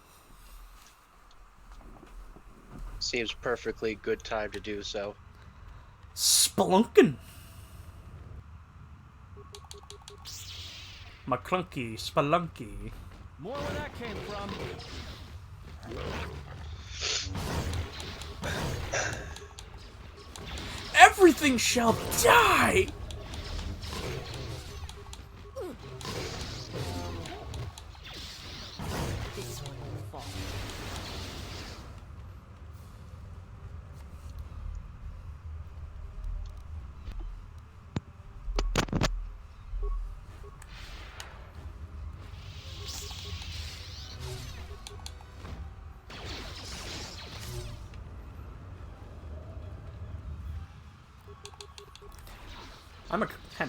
Seems perfectly good time to do so. Spelunkin'! McClunky, spelunky. More where that came from. Everything shall die! This one will fall.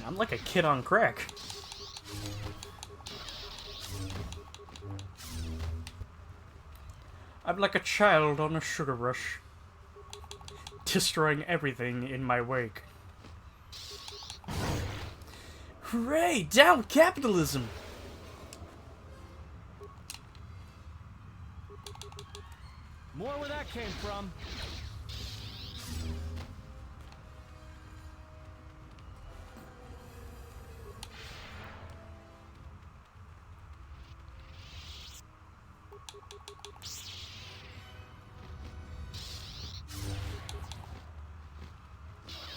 I'm like a kid on crack. I'm like a child on a sugar rush, destroying everything in my wake. Hooray! Down with capitalism! More where that came from.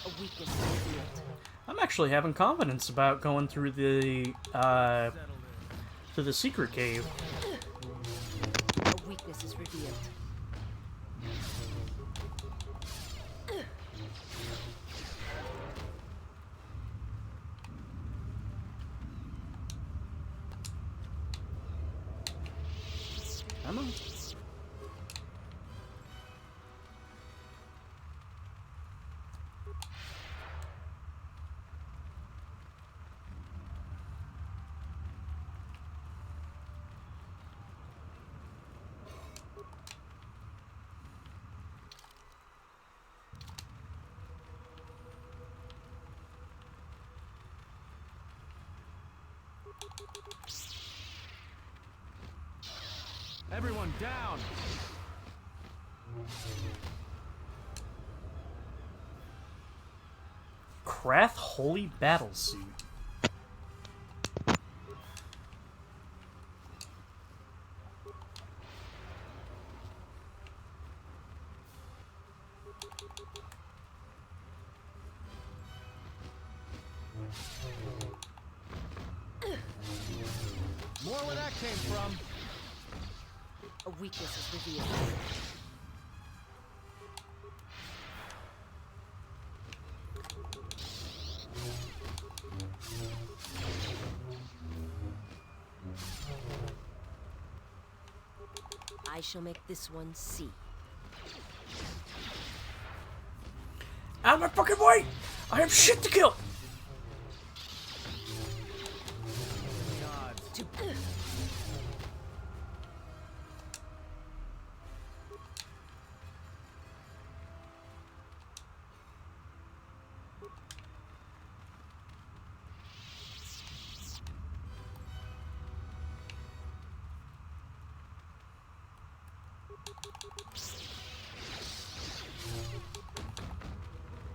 A weakness revealed. I'm actually having confidence about going through the secret cave. A weakness is revealed. I'm on. Everyone down. Krath Holy Battlesuit. More where that came from. A weakness is revealed. I shall make this one see. Out of my fucking way! I have shit to kill! To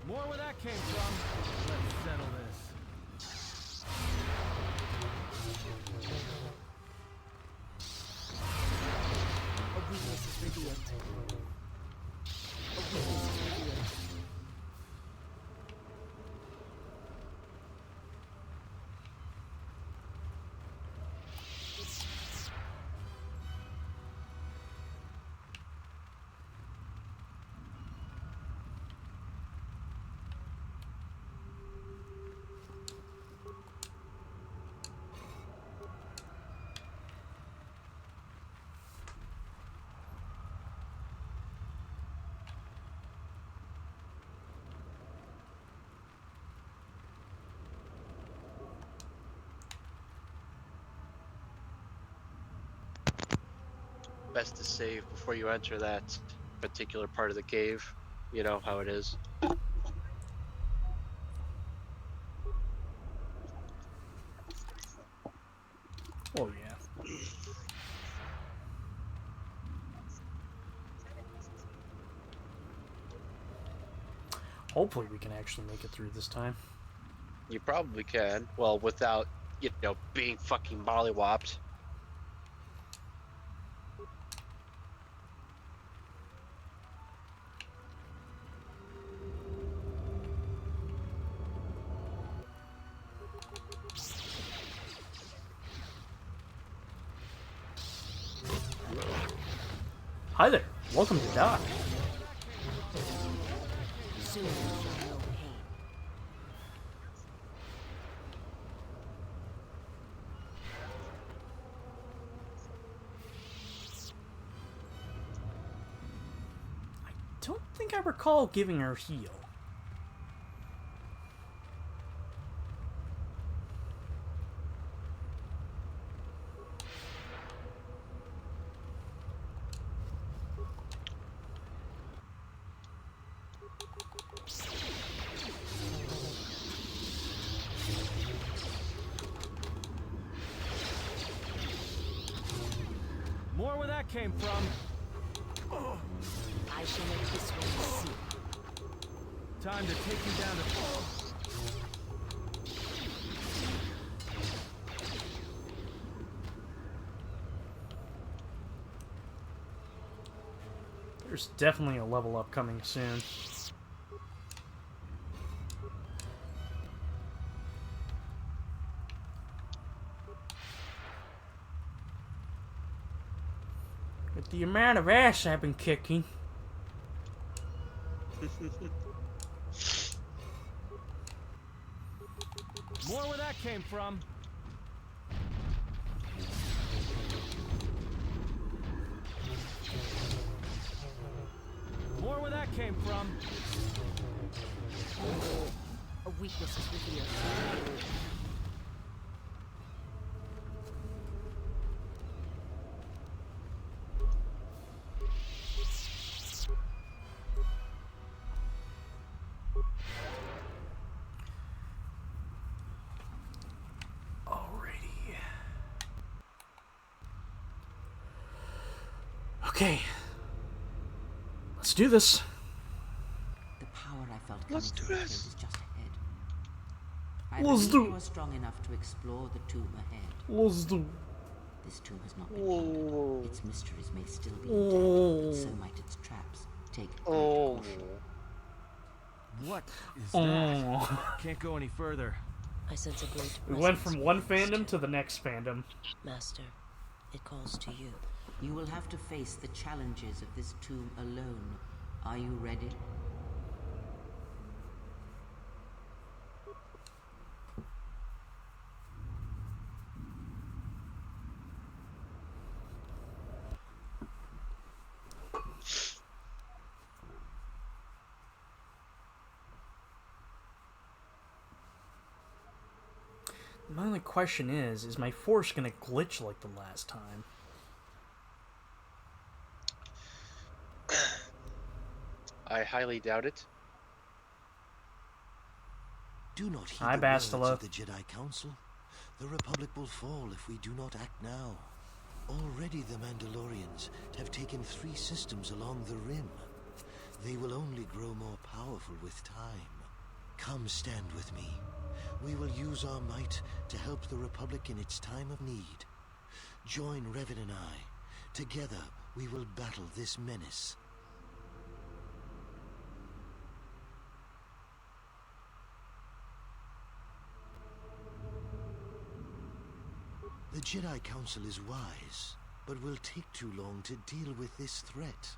More where that came from. Let's settle this. a weakness is revealed. A weakness is revealed. best to save before you enter that particular part of the cave. You know how it is. Oh yeah. Hopefully we can actually make it through this time. You probably can. Well, without, being fucking mollywopped. Hi there. Welcome to Doc. Soon you shall know pain. Don't think I recall giving her heal. More where that came from. I shall make this one see. Time to take you down to... There's definitely a level up coming soon. With the amount of ass I've been kicking. More where that came from. More where that came from. A weakness is revealed. Alrighty. Okay. Let's do this. The power I felt coming Let's do through the this. cave is just ahead. I Let's believe do you it. are strong enough to explore the tomb ahead. Let's do. This tomb has not been plundered. Oh. Its mysteries may still be intact, but so Oh. might its traps. Take great Oh. caution. What is that? Oh. Can't go any further. I sense a great We went presence from one within this fandom to tomb. the next fandom. Master, it calls to you. You will have to face the challenges of this tomb alone. Are you ready? My only question is my force gonna glitch like the last time? I highly doubt it. Do not heed Hi, the words Bastila. of the Jedi Council. The Republic will fall if we do not act now. Already the Mandalorians have taken 3 systems along the Rim. They will only grow more powerful with time. Come stand with me. We will use our might to help the Republic in its time of need. Join Revan and I. Together we will battle this menace. The Jedi Council is wise, but will take too long to deal with this threat.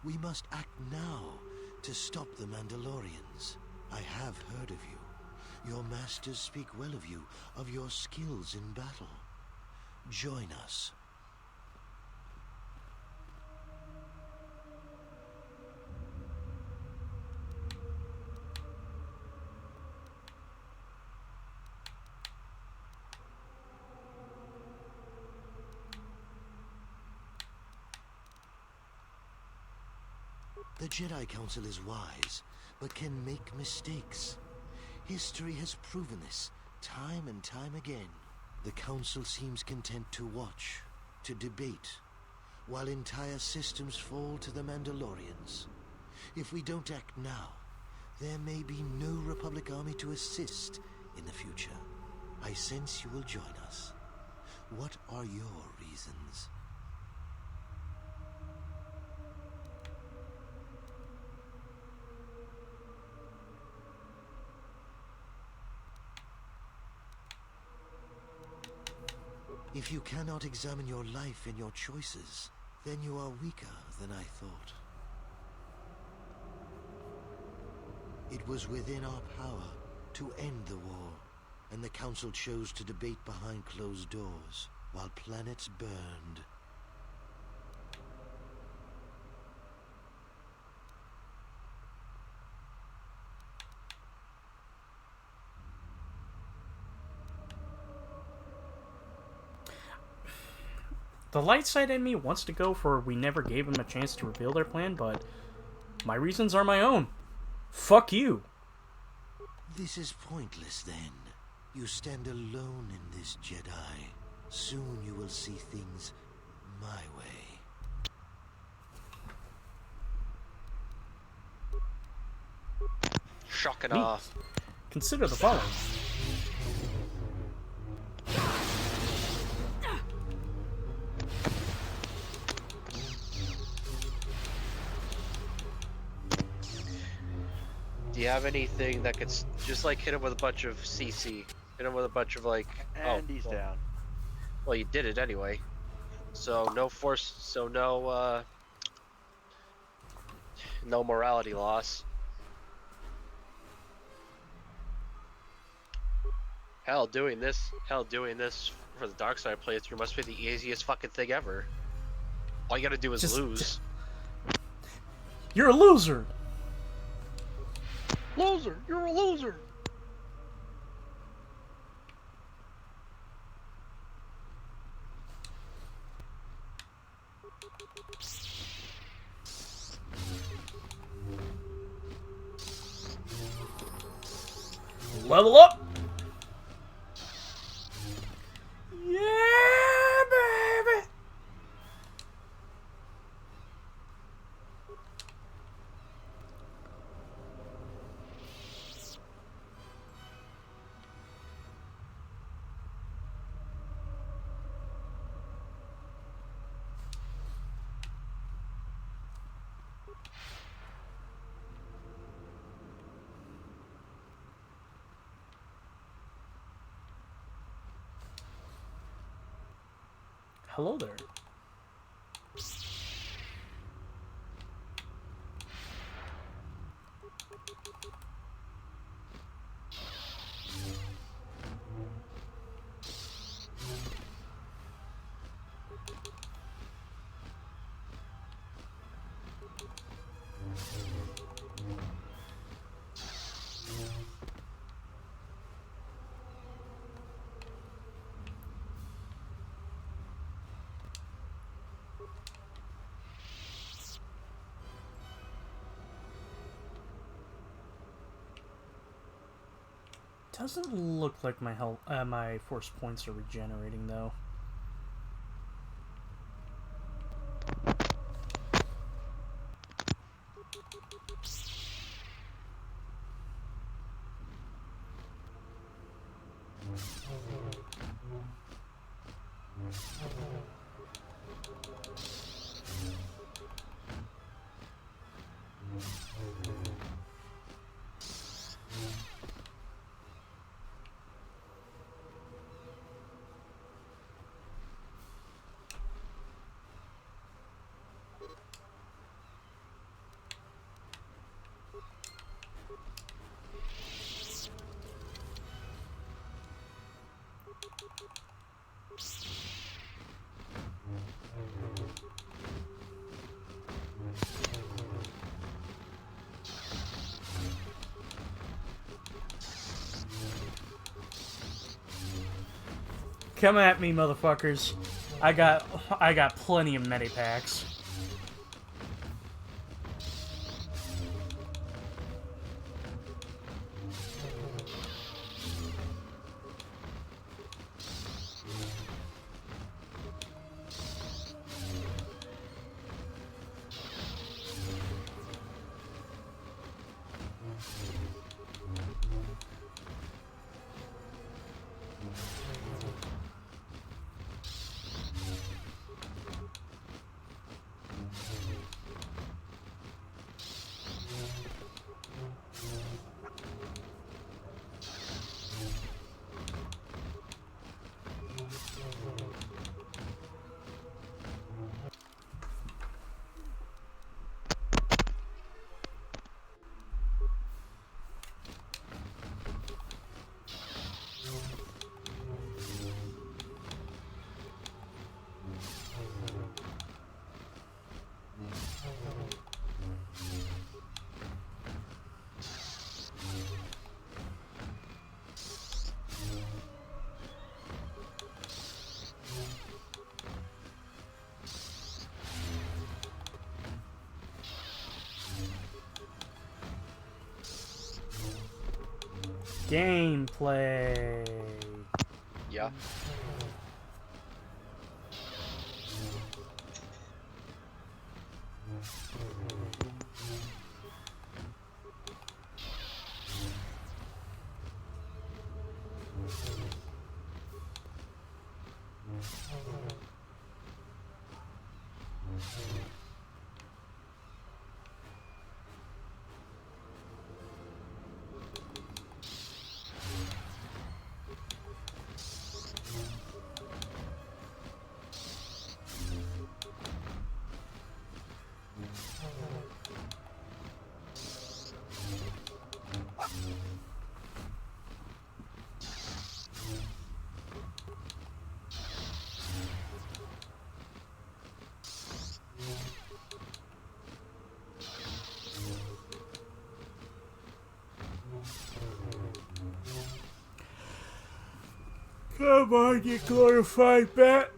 We must act now to stop the Mandalorians. I have heard of you. Your masters speak well of you, of your skills in battle. Join us. The Jedi Council is wise, but can make mistakes. History has proven this, time and time again. The Council seems content to watch, to debate, while entire systems fall to the Mandalorians. If we don't act now, there may be no Republic army to assist in the future. I sense you will join us. What are your reasons? If you cannot examine your life and your choices, then you are weaker than I thought. It was within our power to end the war, and the Council chose to debate behind closed doors while planets burned. The light side in me wants to go for we never gave them a chance to reveal their plan, but my reasons are my own. Fuck you. This is pointless then. You stand alone in this Jedi. Soon you will see things my way. Shock and Me. awe. Consider the following. Do you have anything that could just like hit him with a bunch of CC? Hit him with a bunch of like. And he's down. Well, you did it anyway. So no force. So no. No morality loss. Hell, doing this for the dark side playthrough must be the easiest fucking thing ever. All you gotta do is lose. You're a loser. Loser! You're a loser! Level up. Yeah, baby. Hello there. Doesn't look like my health, my force points are regenerating though. Come at me, motherfuckers. I got plenty of medipacks. Gameplay. Yeah. Come on, you glorified bat.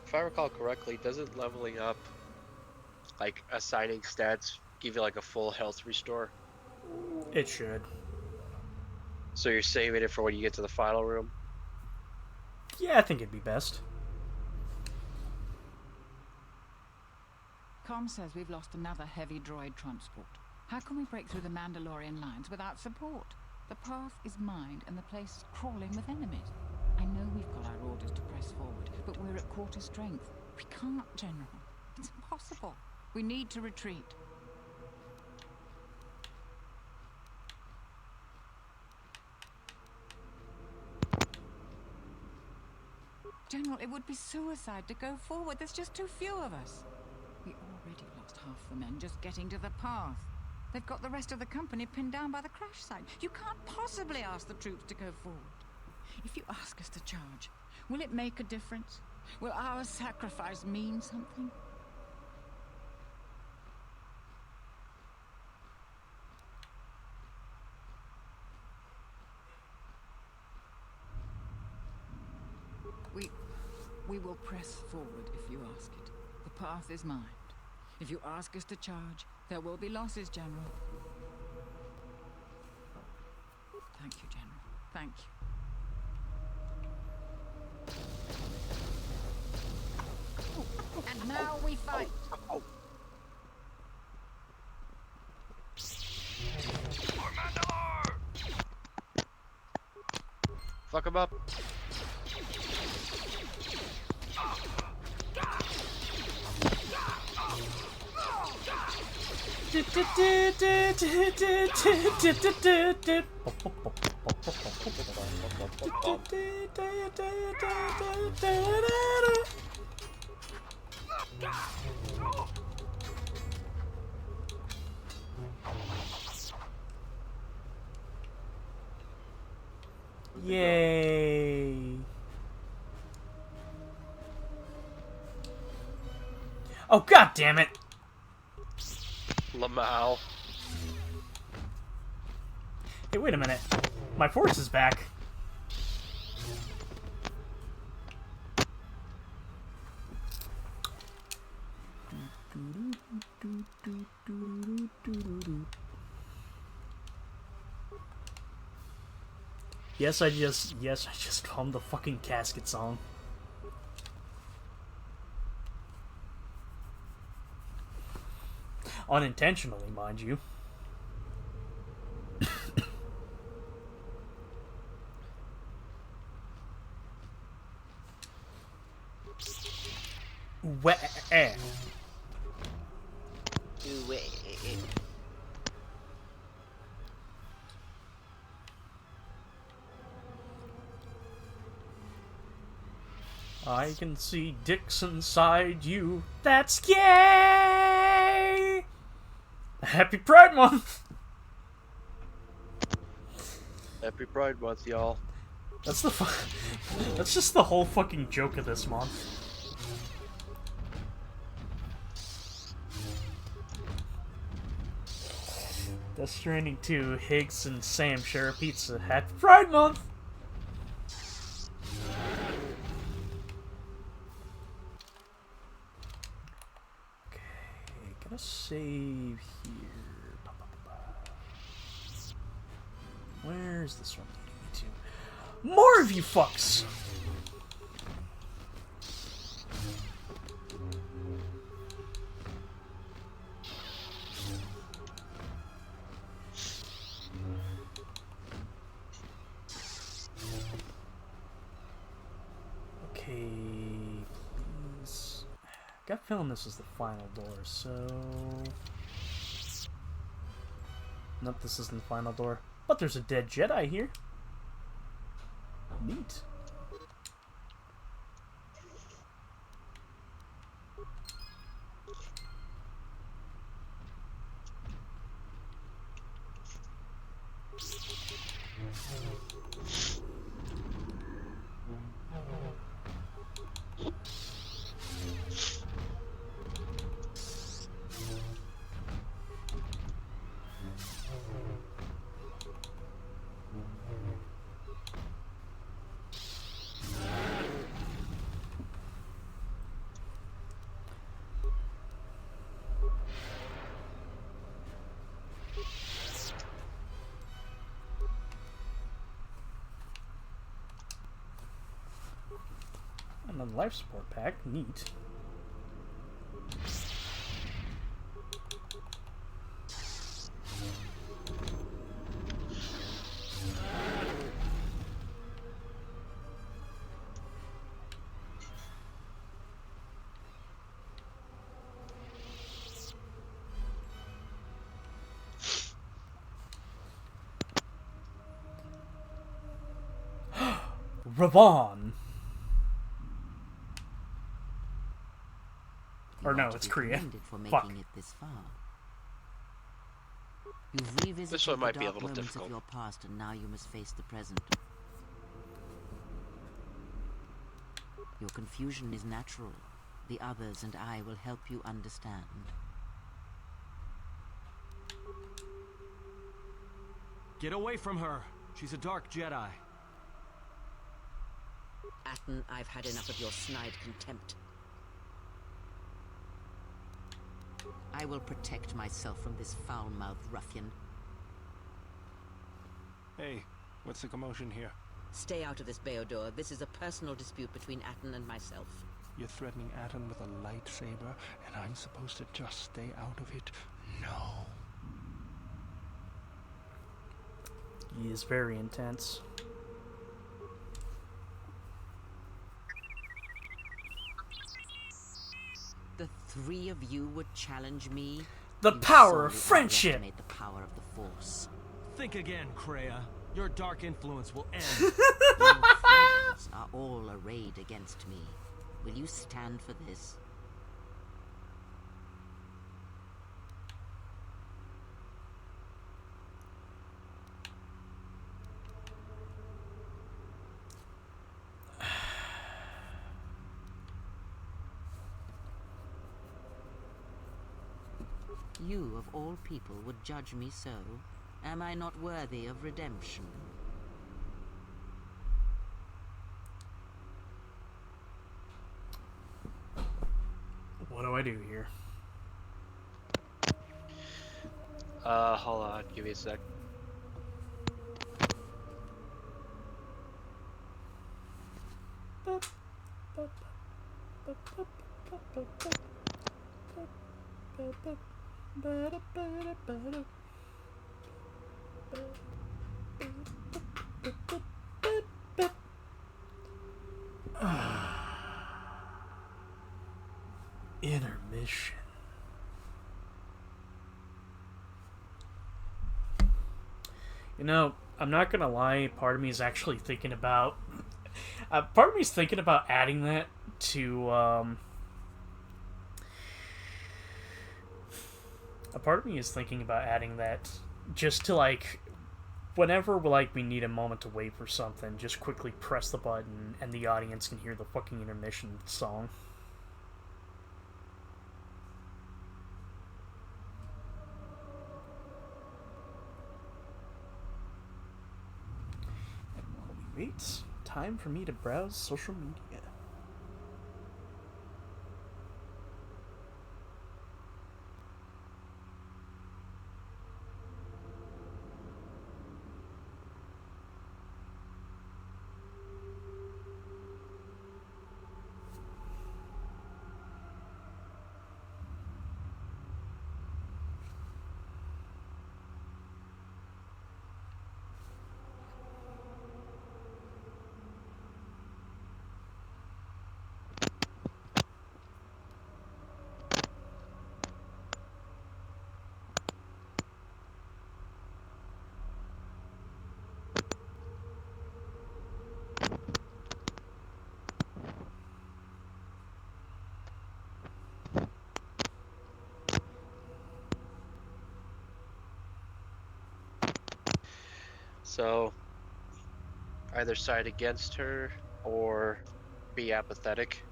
If I recall correctly, doesn't leveling up, like assigning stats, give you like a full health restore? It should. So you're saving it for when you get to the final room? Yeah, I think it'd be best. Com says we've lost another heavy droid transport. How can we break through the Mandalorian lines without support? The path is mined and the place is crawling with enemies. I know we've got our orders to press forward, but we're at quarter strength. We can't, General. It's impossible. We need to retreat. General, it would be suicide to go forward. There's just too few of us. We already lost half the men just getting to the path. They've got the rest of the company pinned down by the crash site. You can't possibly ask the troops to go forward. If you ask us to charge, will it make a difference? Will our sacrifice mean something? We will press forward if you ask it. The path is mined. If you ask us to charge, there will be losses, General. Thank you, General. Thank you. And now we fight. Fuck him up. Yay. Oh, god damn it. Lamau. Hey, wait a minute. My force is back. Yes, I just hummed the fucking casket song. Unintentionally, mind you. I can see dicks inside you. That's gay! Happy Pride Month! Happy Pride Month, y'all. That's just the whole fucking joke of this month. Death Stranding 2, Higgs and Sam share a pizza. Happy Pride Month! Okay, gonna save here. Where's this one leading me to? More of you fucks! Okay, please. Got a feeling this is the final door, so... Nope, this isn't the final door. But there's a dead Jedi here. Neat. And then life support pack, neat. Ravon. Or no, it's Korea. Fuck. It this far. You've revisited This one might the be a dark little moments difficult. of your past, and now you must face the present. Your confusion is natural. The others and I will help you understand. Get away from her. She's a dark Jedi. Atten, I've had enough of your snide contempt. I will protect myself from this foul-mouthed ruffian. Hey, what's the commotion here? Stay out of this, Beodor. This is a personal dispute between Atten and myself. You're threatening Atten with a lightsaber, and I'm supposed to just stay out of it? No. He is very intense. The three of you would challenge me? The You power of sorely friendship! underestimate the power of the Force. Think again, Kreia. Your dark influence will end. Your friends are all arrayed against me. Will you stand for this? You, of all people, would judge me so? Am I not worthy of redemption? What do I do here? Hold on, give me a sec. Intermission. You know, I'm not gonna lie, part of me is actually thinking about part of me is thinking about adding that to a part of me is thinking about adding that just to, like, whenever, like, we need a moment to wait for something, just quickly press the button and the audience can hear the fucking intermission song. Alright, time for me to browse social media. So, either side against her or be apathetic.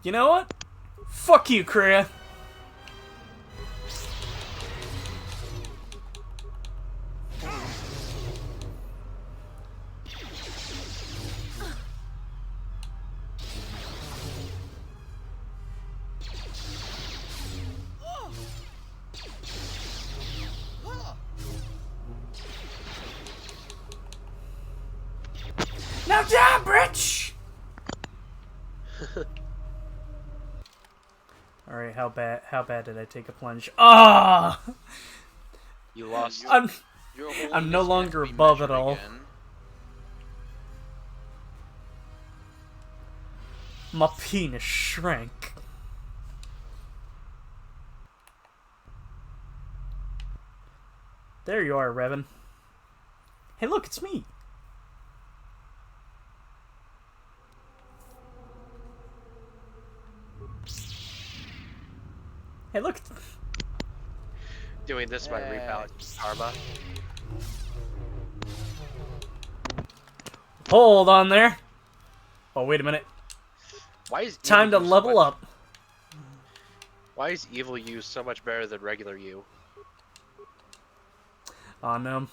You know what? Fuck you, Kriya. Now down, bitch! Alright, how bad did I take a plunge? Ah! You lost. I'm no longer above it all. Again. My penis shrank. There you are, Revan. Hey, look, it's me. Hey, look. Doing this might rebalance karma. Hold on there. Oh, wait a minute. Why is time to evil you level so much... up? Why is evil you so much better than regular you? Oh no.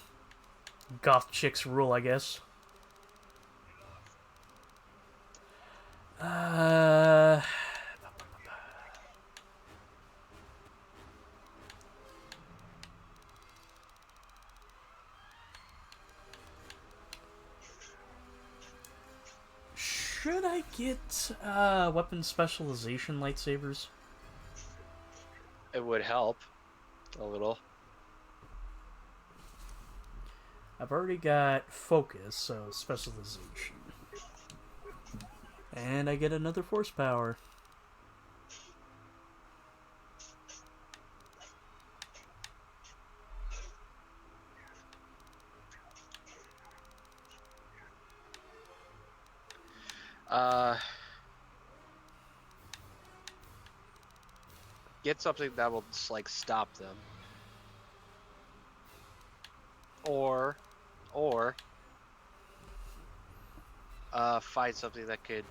Goth chicks rule, I guess. Should I get weapon specialization lightsabers? It would help a little. I've already got focus, so specialization. And I get another force power. Get something that will just, like, stop them. Or find something that could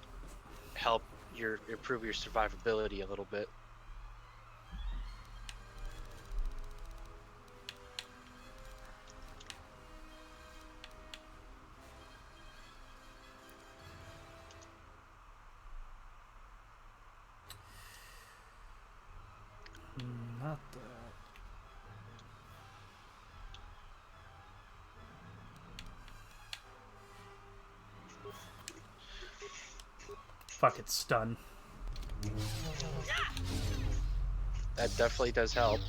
help improve your survivability a little bit. Not that. Fuck it, stun. That definitely does help.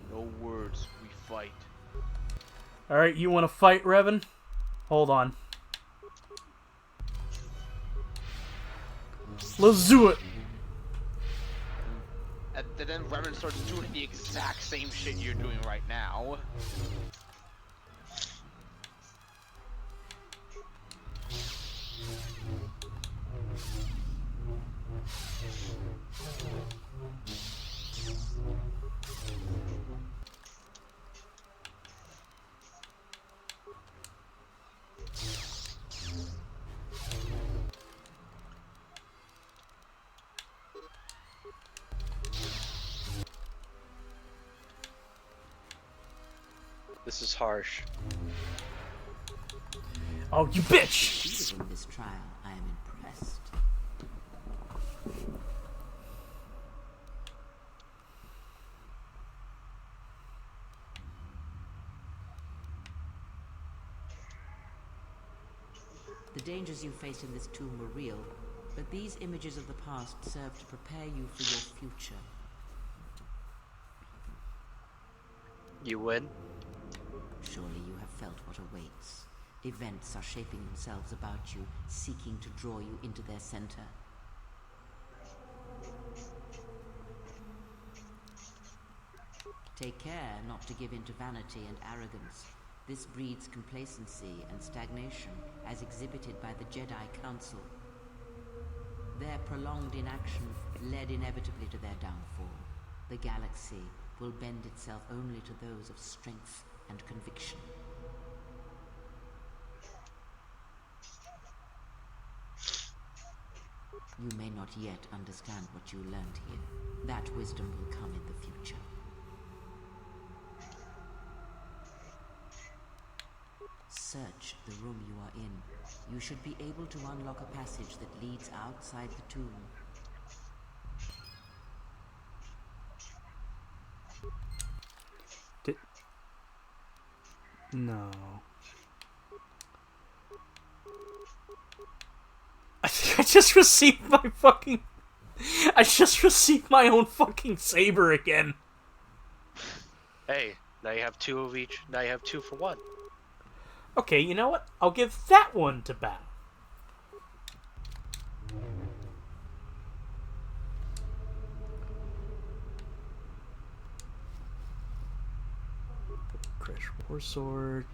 No words, we fight. Alright, you want to fight, Revan? Hold on. Let's do it! And then Revan starts doing the exact same shit you're doing right now. This is harsh. Oh, you bitch! Succeeded in this trial, I am impressed. The dangers you faced in this tomb were real, but these images of the past serve to prepare you for your future. You win? Surely you have felt what awaits. Events are shaping themselves about you, seeking to draw you into their center. Take care not to give in to vanity and arrogance. This breeds complacency and stagnation, as exhibited by the Jedi Council. Their prolonged inaction led inevitably to their downfall. The galaxy will bend itself only to those of strength and conviction. You may not yet understand what you learned here. That wisdom will come in the future. Search the room you are in. You should be able to unlock a passage that leads outside the tomb. No. I just received my fucking... I just received my own fucking saber again. Hey, now you have 2 of each. Now you have 2 for 1. Okay, you know what? I'll give that one to Bat. Crash War Sword.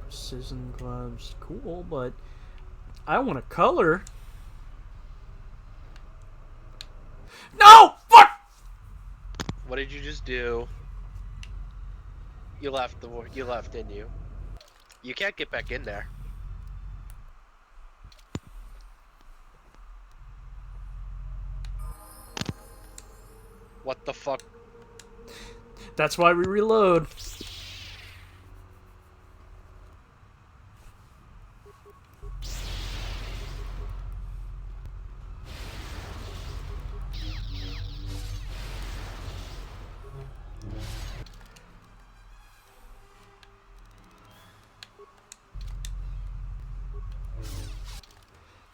Precision gloves. Cool, but I want a color. No! Fuck! What did you just do? You left, didn't you? You can't get back in there. What the fuck? That's why we reload.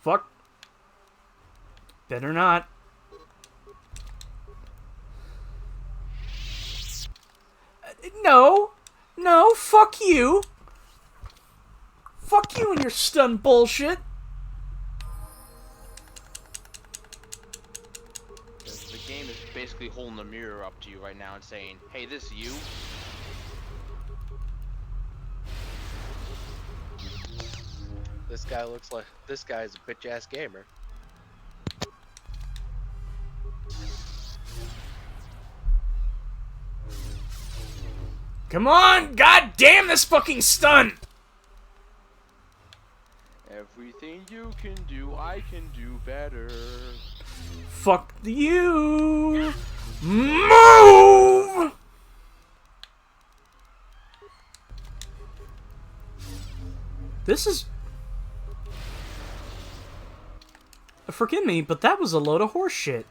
Fuck. Better not. No. No, fuck you. Fuck you and your stun bullshit. The game is basically holding a mirror up to you right now and saying, hey, this you? This guy looks like... This guy's a bitch-ass gamer. Come on! God damn this fucking stun! Everything you can do, I can do better. Fuck you! Move! This is... Forgive me, but that was a load of horse shit.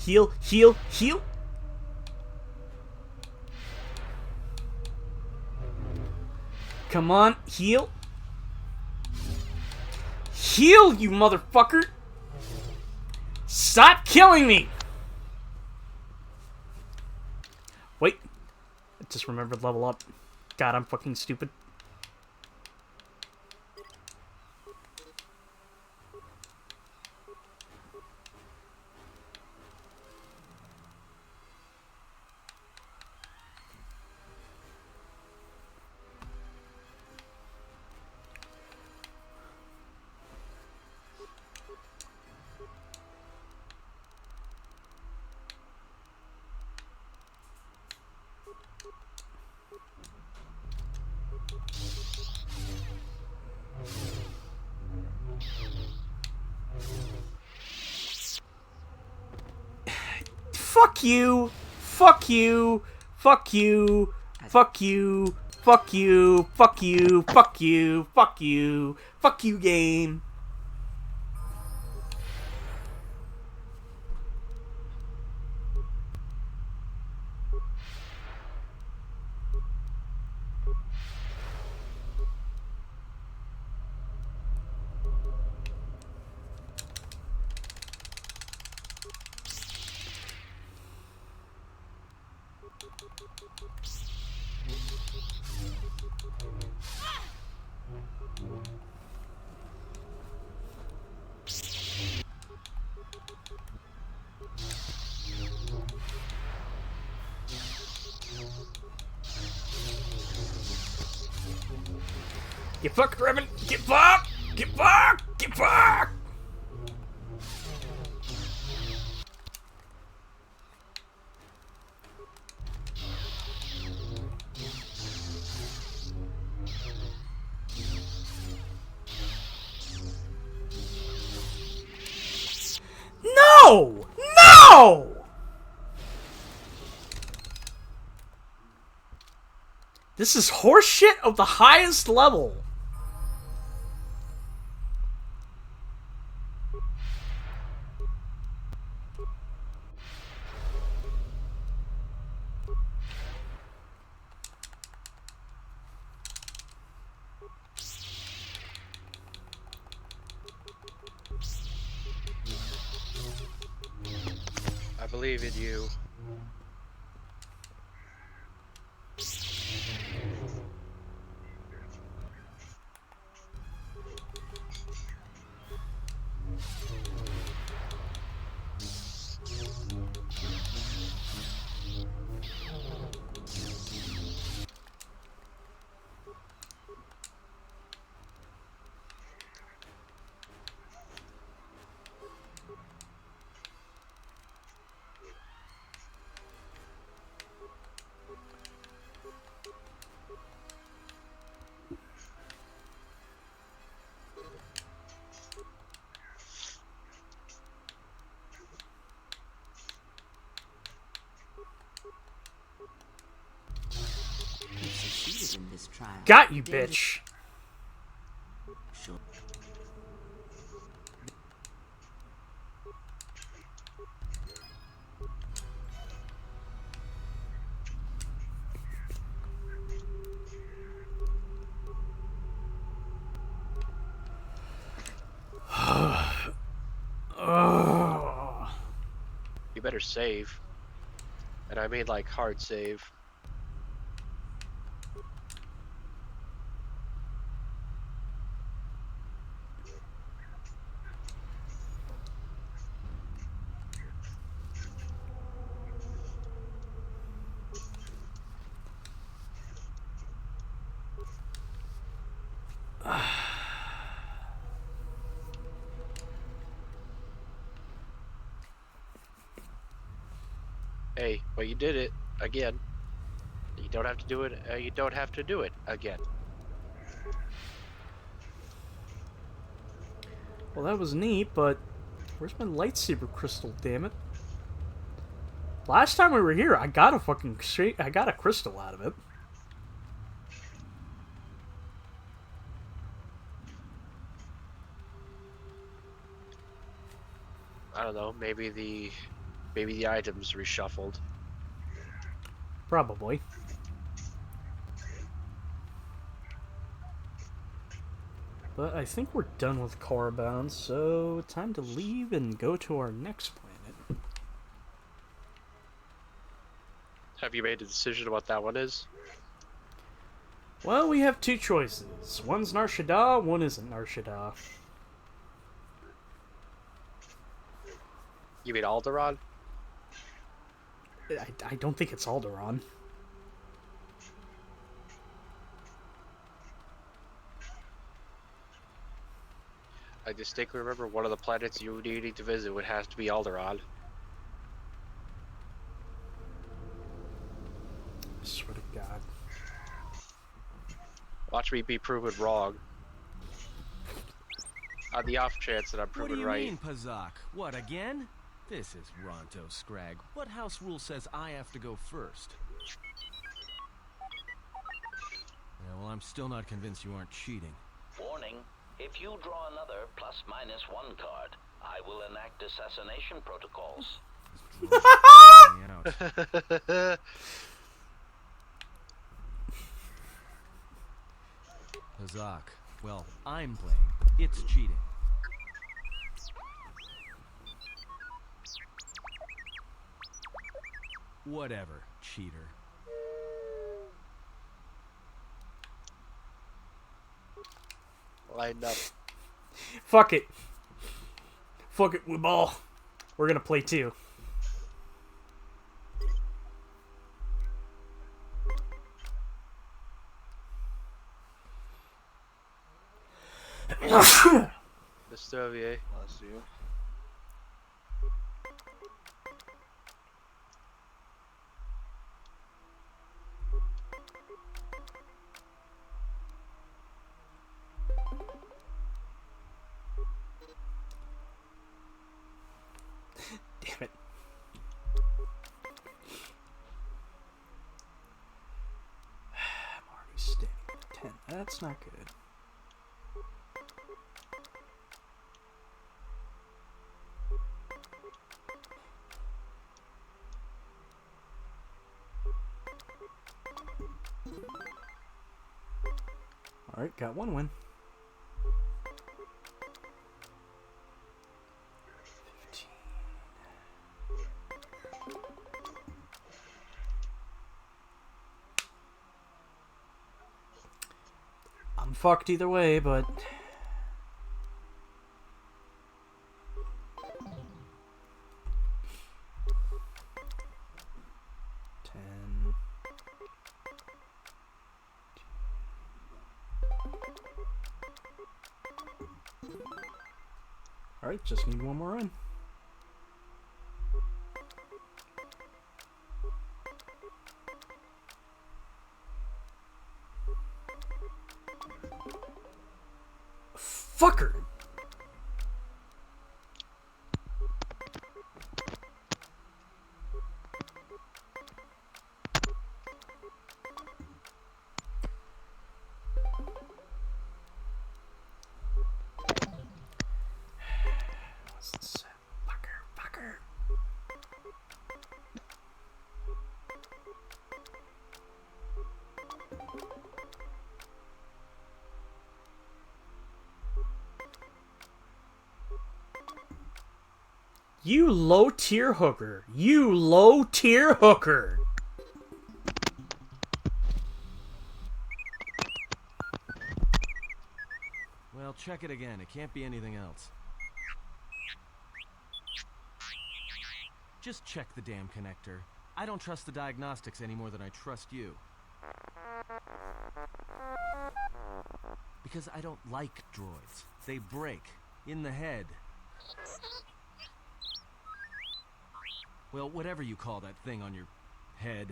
Heal, heal, heal. Come on, heal. Heal, you motherfucker! Stop killing me! Wait. I just remembered level up. God, I'm fucking stupid. Fuck you! Fuck you! Fuck you! Fuck you! Fuck you! Fuck you! Fuck you! Fuck you! Fuck you, game! Get fucked, Revan! Get fucked! Get fucked! Get fucked! No! No! This is horseshit of the highest level. I believe in you. You succeeded in this trial. Got you, bitch. Sure. You better save. And I mean like hard save. Hey, but you did it again. You don't have to do it. You don't have to do it again. Well, that was neat, but where's my lightsaber crystal? Damn it! Last time we were here, I got a crystal out of it. I don't know. Maybe the items reshuffled. Probably. But I think we're done with Corbound, so time to leave and go to our next planet. Have you made a decision on what that one is? Well, we have two choices. One's Nar Shaddaa, one isn't Nar Shaddaa. You mean Alderaan? I don't think it's Alderaan. I distinctly remember one of the planets you needing to visit would have to be Alderaan. I swear to God. Watch me be proven wrong. On the off chance that I'm proven What do right. you mean, Pazak? What, again? This is Ronto Scrag. What house rule says I have to go first? Yeah, well, I'm still not convinced you aren't cheating. Warning, if you draw another ±1 card, I will enact assassination protocols. Pazak. Well, I'm playing. It's cheating. Whatever, cheater. Line up. Fuck it. Fuck it, we ball. We're gonna play two. Mr. Ovier. Bless you. Damn it. I'm already standing at 10. That's not good. Alright, got one win. 15. I'm fucked either way, but... Alright, just need one more run. Fucker! What's this? Fucker. You low-tier hooker. You low-tier hooker. Well, check it again. It can't be anything else. Just check the damn connector. I don't trust the diagnostics any more than I trust you. Because I don't like droids. They break. In the head. Well, whatever you call that thing on your head.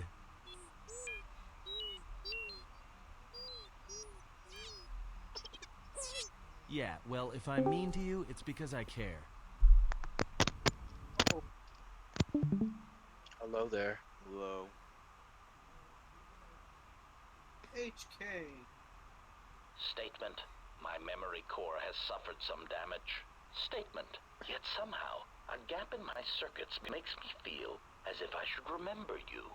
Yeah, well, if I'm mean to you, it's because I care. Hello there. Hello. HK. Statement. My memory core has suffered some damage. Statement. Yet somehow, a gap in my circuits makes me feel as if I should remember you.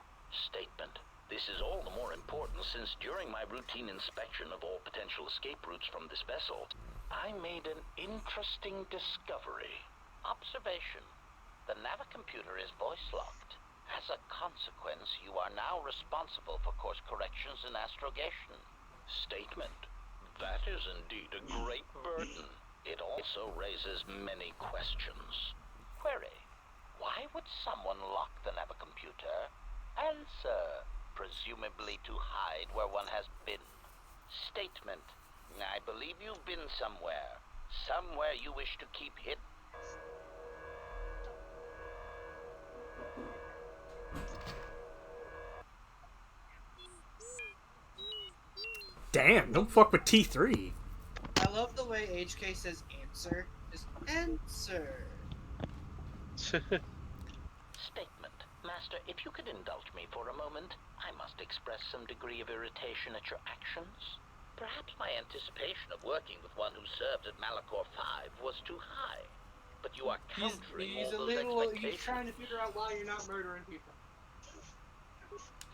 Statement. This is all the more important since during my routine inspection of all potential escape routes from this vessel, I made an interesting discovery. Observation. The navicomputer is voice-locked. As a consequence, you are now responsible for course corrections and astrogation. Statement. That is indeed a great burden. It also raises many questions. Query. Why would someone lock the navicomputer? Answer. Presumably to hide where one has been. Statement. I believe you've been somewhere. Somewhere you wish to keep hidden. Damn, don't fuck with T3. I love the way HK says answer. Just answer. Statement. Master, if you could indulge me for a moment, I must express some degree of irritation at your actions. Perhaps my anticipation of working with one who served at Malachor 5 was too high. But you are countering He's all a those little. expectations. He's trying to figure out why you're not murdering people.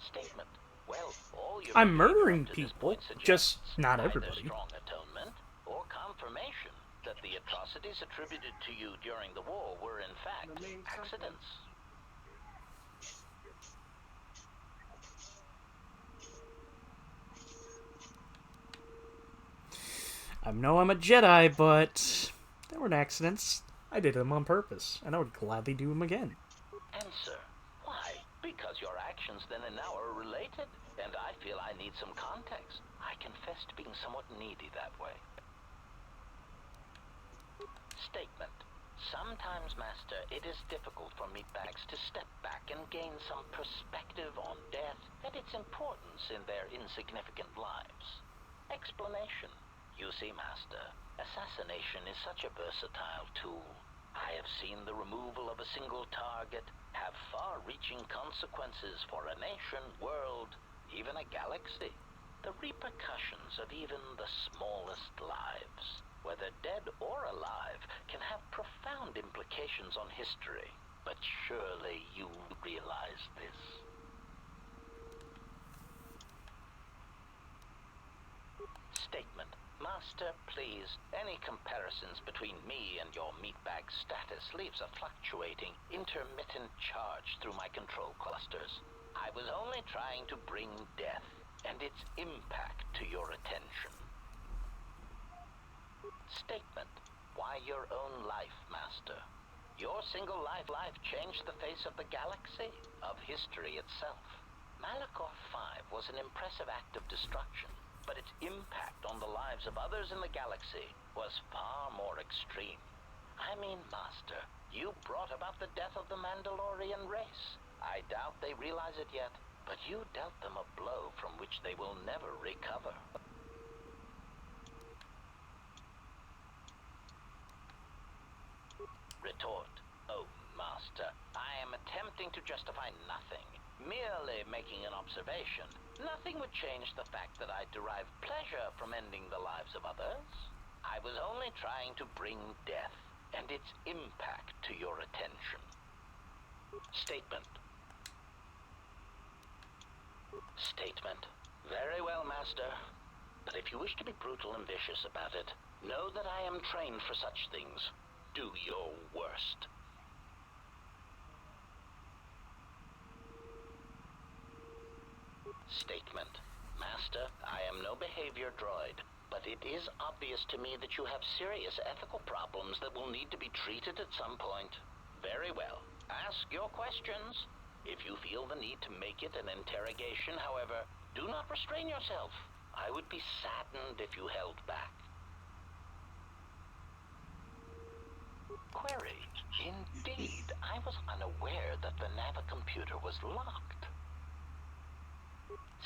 Statement. Well, all your I'm behavior murdering up to this people, point suggests just not either everybody. strong atonement or confirmation that the atrocities attributed to you during the war were in fact accidents. I know I'm a Jedi, but they weren't accidents. I did them on purpose, and I would gladly do them again. Answer. Why? Because your actions then and now are related, and I feel I need some context. I confess to being somewhat needy that way. Statement. Sometimes, Master, it is difficult for meatbags to step back and gain some perspective on death and its importance in their insignificant lives. Explanation. You see, Master, assassination is such a versatile tool. I have seen the removal of a single target have far-reaching consequences for a nation, world, even a galaxy. The repercussions of even the smallest lives, whether dead or alive, can have profound implications on history. But surely you realize this. Statement. Master, please, any comparisons between me and your meatbag status leaves a fluctuating, intermittent charge through my control clusters. I was only trying to bring death and its impact to your attention. Statement. Why your own life, Master? Your single life changed the face of the galaxy, of history itself. Malachor 5 was an impressive act of destruction, but its impact on the lives of others in the galaxy was far more extreme. I mean, Master, you brought about the death of the Mandalorian race. I doubt they realize it yet, but you dealt them a blow from which they will never recover. Retort. Oh, Master, I am attempting to justify nothing, merely making an observation. Nothing would change the fact that I derive pleasure from ending the lives of others. I was only trying to bring death and its impact to your attention. Statement. Statement. Very well, Master. But if you wish to be brutal and vicious about it, know that I am trained for such things. Do your worst. Statement. Master, I am no behavior droid, but it is obvious to me that you have serious ethical problems that will need to be treated at some point. Very well. Ask your questions. If you feel the need to make it an interrogation, however, do not restrain yourself. I would be saddened if you held back. Query. Indeed, I was unaware that the navicomputer was locked.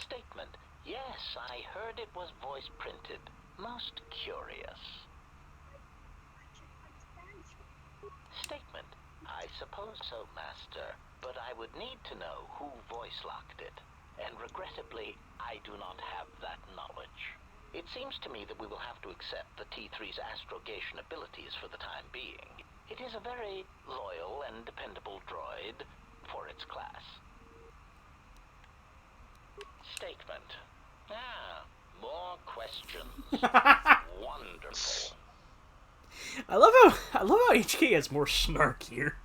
Statement. Yes, I heard it was voice printed. Most curious. Statement. I suppose so, Master, but I would need to know who voice locked it. And regrettably, I do not have that knowledge. It seems to me that we will have to accept the T3's astrogation abilities for the time being. It is a very loyal and dependable droid for its class. reinstatement. Ah, more questions. Wonderful. I love how HK has more snark here.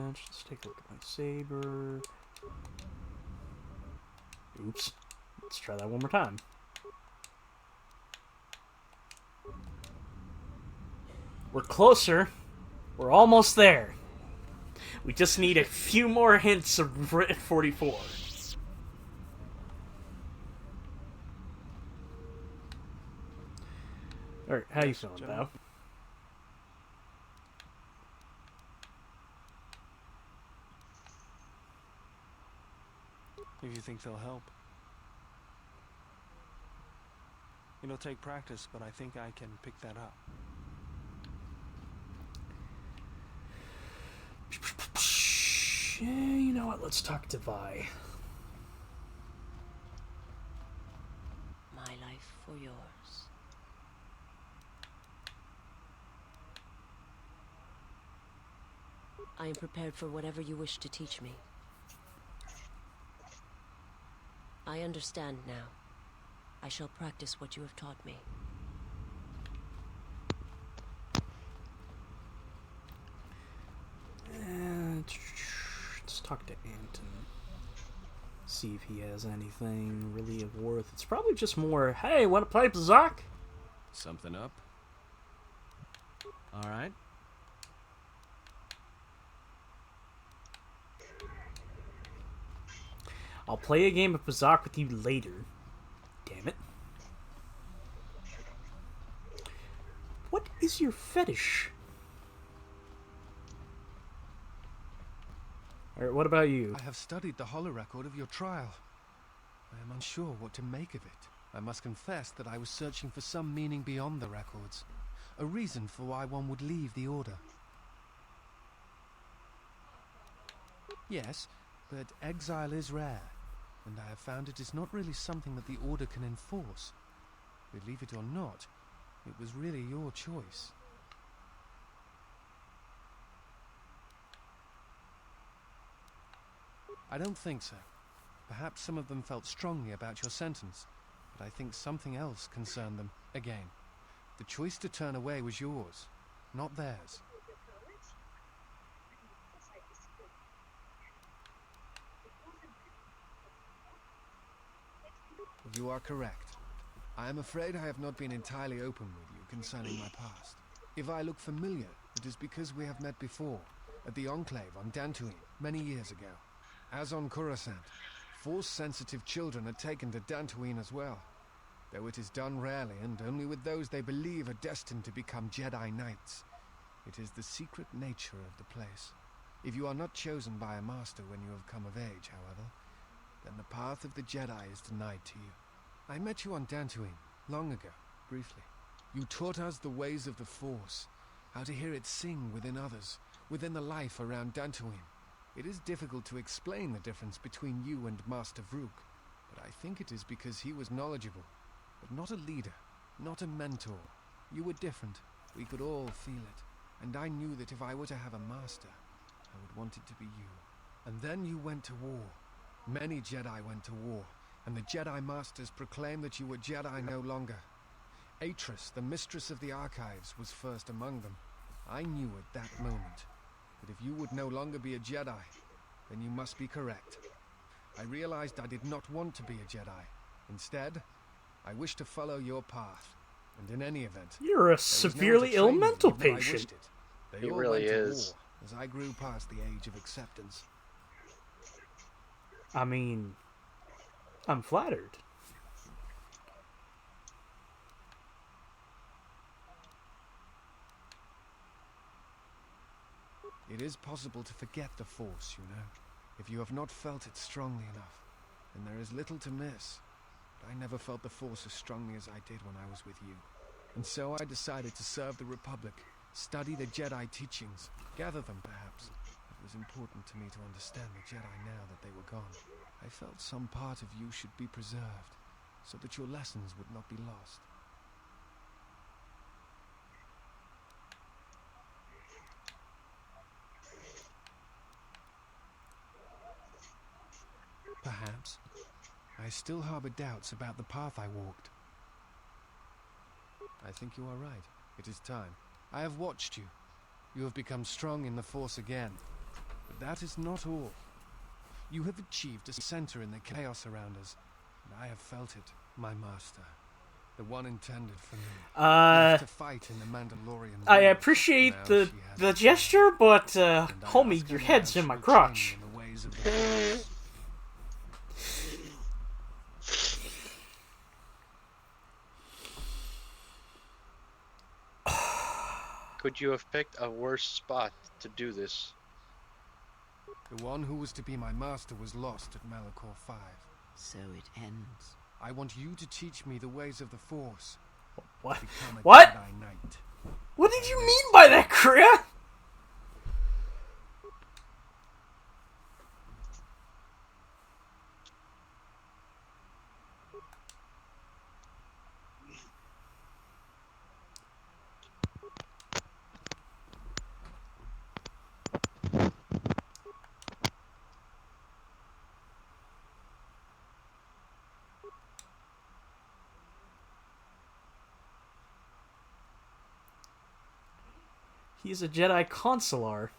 Let's take a look at my saber. Oops. Let's try that one more time. We're closer. We're almost there. We just need a few more hints of Writ 44. Alright, how you feeling, Bao? If you think they'll help. It'll take practice, but I think I can pick that up. Yeah, you know what? Let's talk to Vi. My life for yours. I am prepared for whatever you wish to teach me. I understand now. I shall practice what you have taught me. Let's talk to Anton. See if he has anything really of worth. It's probably just more, hey, want to play Bazak? Something up? Alright. I'll play a game of Bazak with you later. Damn it. What is your fetish? Alright, what about you? I have studied the holorecord of your trial. I am unsure what to make of it. I must confess that I was searching for some meaning beyond the records. A reason for why one would leave the Order. Yes, but exile is rare, and I have found it is not really something that the Order can enforce. Believe it or not, it was really your choice. I don't think so. Perhaps some of them felt strongly about your sentence, but I think something else concerned them. Again, the choice to turn away was yours, not theirs. You are correct. I am afraid I have not been entirely open with you concerning my past. If I look familiar, it is because we have met before, at the Enclave on Dantooine, many years ago. As on Coruscant, Force-sensitive children are taken to Dantooine as well, though it is done rarely and only with those they believe are destined to become Jedi Knights. It is the secret nature of the place. If you are not chosen by a master when you have come of age, however, then the path of the Jedi is denied to you. I met you on Dantooine, long ago, briefly. You taught us the ways of the Force, how to hear it sing within others, within the life around Dantooine. It is difficult to explain the difference between you and Master Vrook, but I think it is because he was knowledgeable, but not a leader, not a mentor. You were different. We could all feel it, and I knew that if I were to have a master, I would want it to be you. And then you went to war. Many Jedi went to war, and the Jedi Masters proclaimed that you were Jedi no longer. Atris, the mistress of the Archives, was first among them. I knew at that moment that if you would no longer be a Jedi, then you must be correct. I realized I did not want to be a Jedi. Instead, I wished to follow your path. And in any event, you're a severely ill mental patient. patient. I wished it. They He all really went to is. war as I grew past the age of acceptance. I mean, I'm flattered. It is possible to forget the Force, you know, if you have not felt it strongly enough. And there is little to miss. But I never felt the Force as strongly as I did when I was with you. And so I decided to serve the Republic, study the Jedi teachings, gather them perhaps. It was important to me to understand the Jedi now that they were gone. I felt some part of you should be preserved, so that your lessons would not be lost. Perhaps. I still harbor doubts about the path I walked. I think you are right. It is time. I have watched you. You have become strong in the Force again. But that is not all. You have achieved a center in the chaos around us, and I have felt it, my master. The one intended for me. Left to fight in the Mandalorian I Wars. appreciate Now the she has the a gesture, but and I homie, ask your her head's now in my she will train crotch. me in the ways of the Force. Could you have picked a worse spot to do this? The one who was to be my master was lost at Malachor 5. So it ends. I want you to teach me the ways of the Force. What? Become a What? Jedi Knight. What did you mean by that, Kriya? He's a Jedi consular.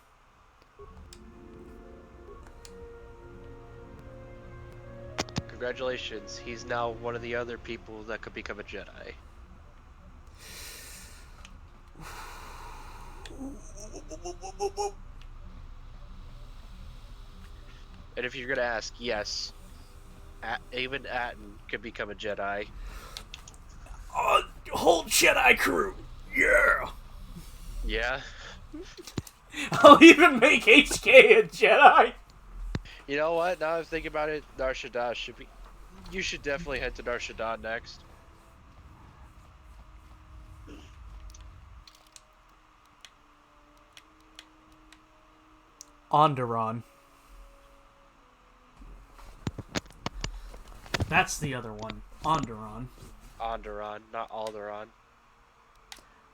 Congratulations, he's now one of the other people that could become a Jedi. And if you're gonna ask, yes, even Atten could become a Jedi. Whole Jedi crew. Yeah. Yeah. I'll even make HK a Jedi. You know what? Now I'm thinking about it, Nar Shaddaa should be. You should definitely head to Nar Shaddaa next. Onderon. That's the other one. Onderon. Onderon, not Alderaan.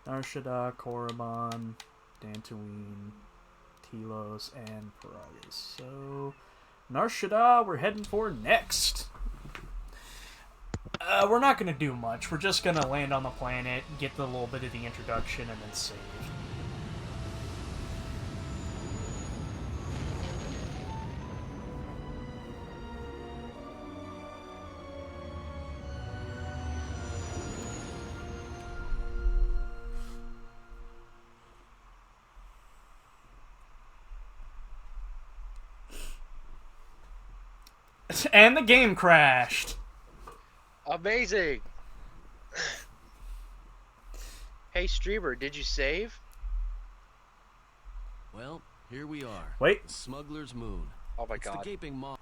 Nar Shaddaa, Korriban, Dantooine, Telos, and Paragus. So, Nar Shaddaa we're heading for next. We're not going to do much. We're just going to land on the planet, get the little bit of the introduction, and then save. And the game crashed. Amazing! Hey, streamer, did you save? Well, here we are. Wait. The Smuggler's Moon. Oh my It's god. the gaping maw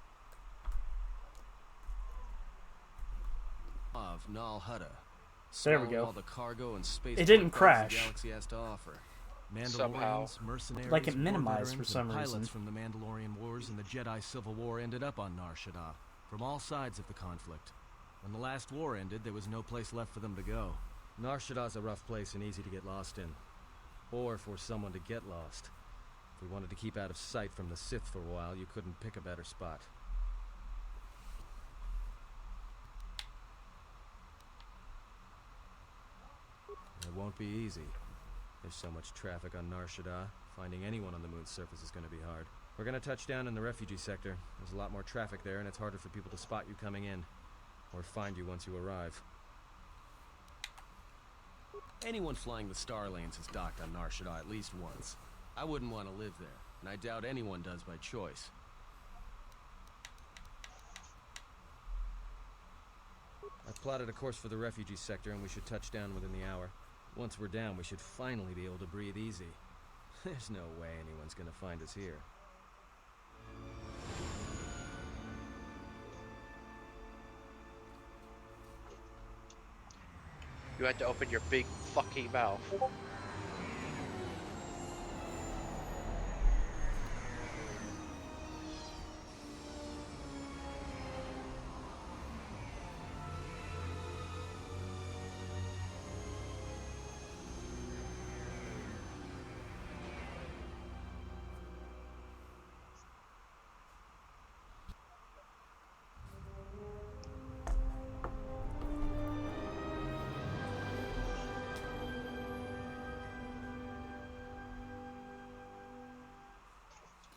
of Nal Hutta. There we Swallowing go. all the cargo and space It didn't portals crash. the galaxy has to offer. Somehow. Mandalorians, mercenaries, Like it war minimized for veterans, some and reason. pilots from the Mandalorian Wars and the Jedi Civil War ended up on Nar Shaddaa, from all sides of the conflict. When the last war ended, there was no place left for them to go. Nar Shaddaa's a rough place and easy to get lost in. Or for someone to get lost. If we wanted to keep out of sight from the Sith for a while, you couldn't pick a better spot. It won't be easy. There's so much traffic on Nar Shaddaa. Finding anyone on the moon's surface is going to be hard. We're going to touch down in the refugee sector. There's a lot more traffic there, and it's harder for people to spot you coming in. Or find you once you arrive. Anyone flying the Star Lanes has docked on Nar Shaddaa at least once. I wouldn't want to live there, and I doubt anyone does by choice. I've plotted a course for the refugee sector, and we should touch down within the hour. Once we're down, we should finally be able to breathe easy. There's no way anyone's gonna find us here. You had to open your big fucking mouth.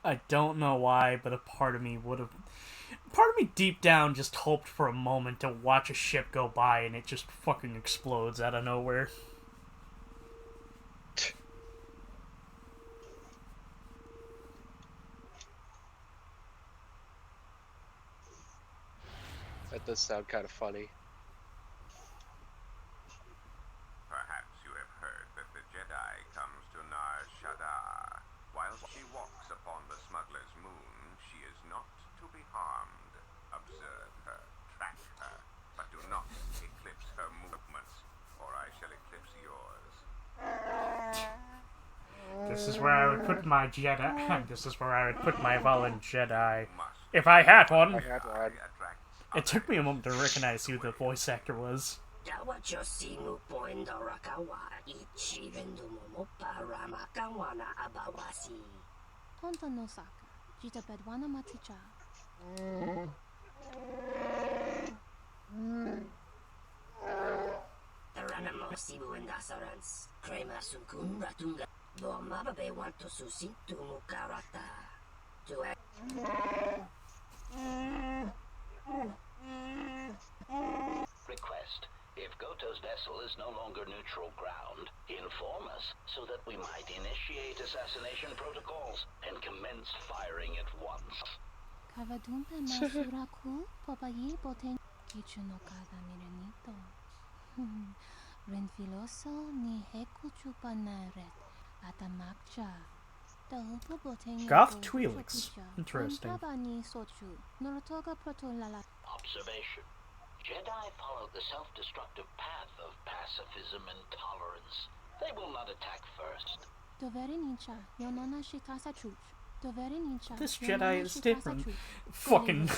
I don't know why, but a part of me deep down just hoped for a moment to watch a ship go by and it just fucking explodes out of nowhere. That does sound kind of funny. Perhaps you have heard that the Jedi comes to Nar Shaddaa. While she walks upon the smuggler's moon, she is not to be harmed. Observe her, track her, but do not eclipse her movements, or I shall eclipse yours. This is where I would put my Jedi. This is where I would put my Fallen Jedi. If I had one. It took me a moment to recognize who the voice actor was. Request. If Kotor's vessel is no longer neutral ground, inform us so that we might initiate assassination protocols and commence firing at once. Goth Twi'leks. Interesting. Observation. Jedi follow the self-destructive path of pacifism and tolerance. They will not attack first. This Jedi is different. Fucking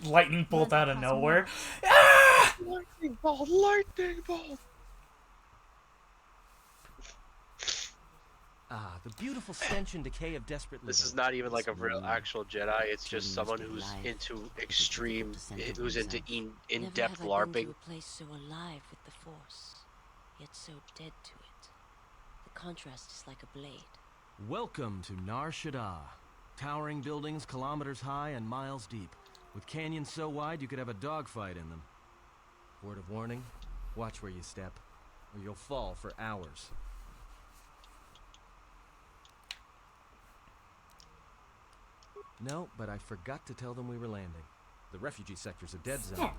lightning bolt out of nowhere. Ah! Lightning bolt! Lightning bolt! Ah, the beautiful stench and decay of desperate living. This is not even like a real actual Jedi. It's just someone who's into extreme, who's into in-depth LARPing. To a place so alive with the Force, yet so dead to it. The contrast is like a blade. Welcome to Nar Shaddaa. Towering buildings kilometers high and miles deep, with canyons so wide you could have a dogfight in them. Word of warning, watch where you step, or you'll fall for hours. No, but I forgot to tell them we were landing. The refugee sector's a dead zone.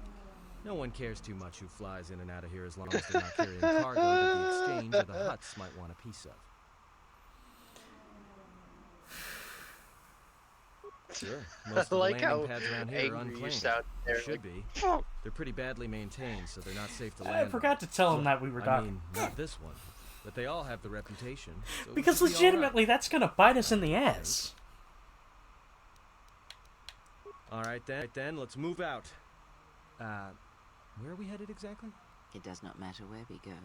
No one cares too much who flies in and out of here as long as they're not carrying cargo that the exchange or the Hutts might want a piece of. Sure, most of the like landing pads around here are unclaimed. There, should like, be. They're pretty badly maintained, so they're not safe to land I forgot to tell him that we were I talking. mean, not this one. But they all have the reputation. So Because we should be legitimately, that's gonna bite us in the ass. Alright then, let's move out. Where are we headed exactly? It does not matter where we go.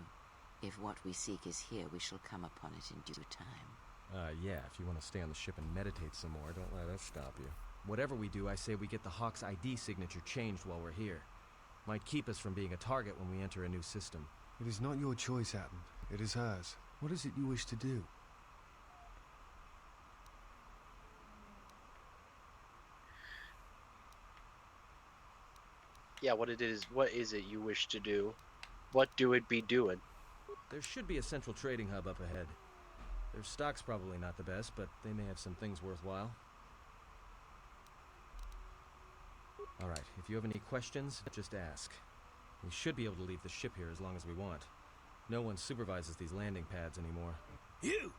If what we seek is here, we shall come upon it in due time. Yeah, if you want to stay on the ship and meditate some more, don't let us stop you. Whatever we do, I say we get the Hawk's ID signature changed while we're here. Might keep us from being a target when we enter a new system. It is not your choice, Atten. It is hers. What is it you wish to do? Yeah, what is it you wish to do? What do it be doing? There should be a central trading hub up ahead. Their stock's probably not the best, but they may have some things worthwhile. Alright, if you have any questions, just ask. We should be able to leave the ship here as long as we want. No one supervises these landing pads anymore. You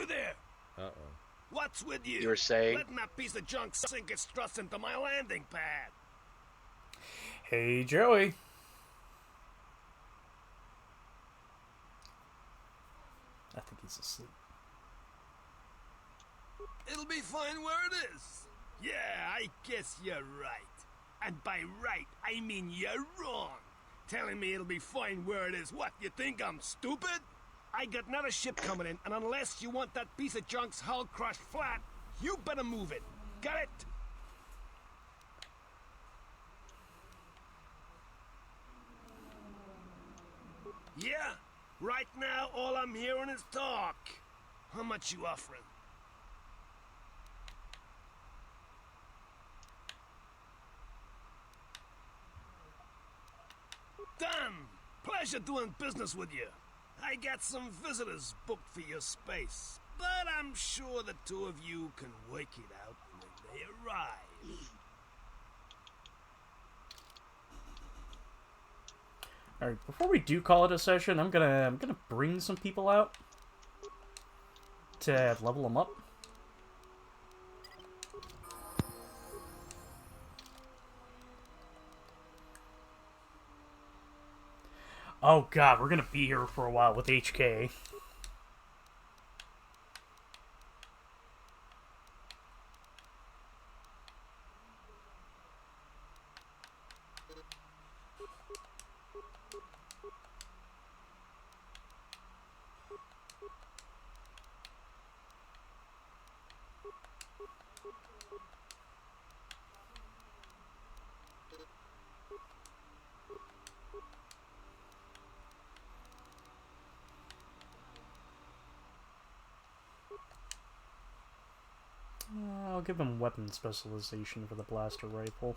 there! Uh-oh. What's with you? You were saying? Letting that piece of junk sink its thrust into my landing pad. Hey, Joey. I think he's asleep. It'll be fine where it is. Yeah, I guess you're right. And by right, I mean you're wrong. Telling me it'll be fine where it is. What, you think I'm stupid? I got another ship coming in, and unless you want that piece of junk's hull crushed flat, you better move it. Got it? Yeah, right now all I'm hearing is talk. How much you offering? Dan, pleasure doing business with you. I got some visitors booked for your space, but I'm sure the two of you can work it out when they arrive. Alright, before we do call it a session, I'm gonna bring some people out to level them up. Oh god, we're gonna be here for a while with HK. I'll give him weapon specialization for the blaster rifle.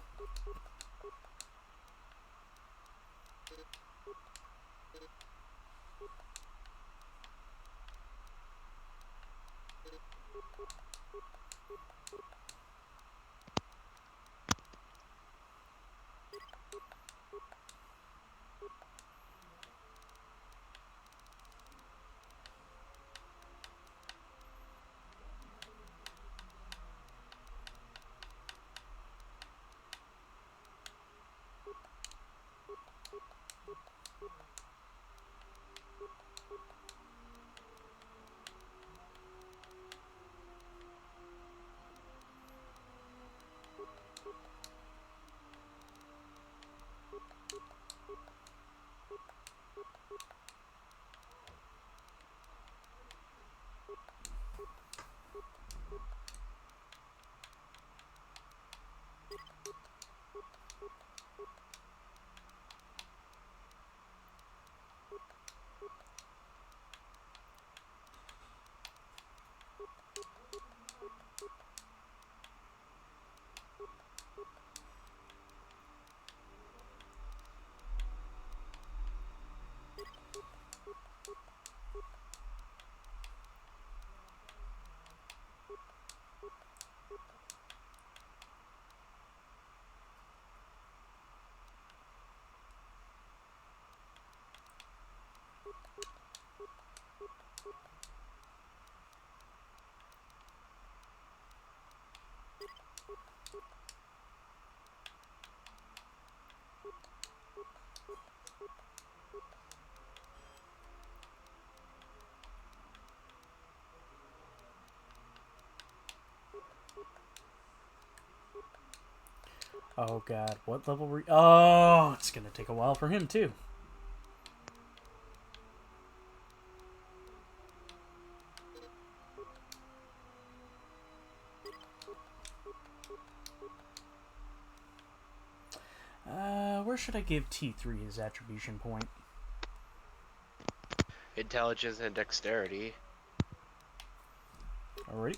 Oh god, what level were Oh, it's gonna take a while for him too. Where should I give T3 his attribution point? Intelligence and dexterity. Alright.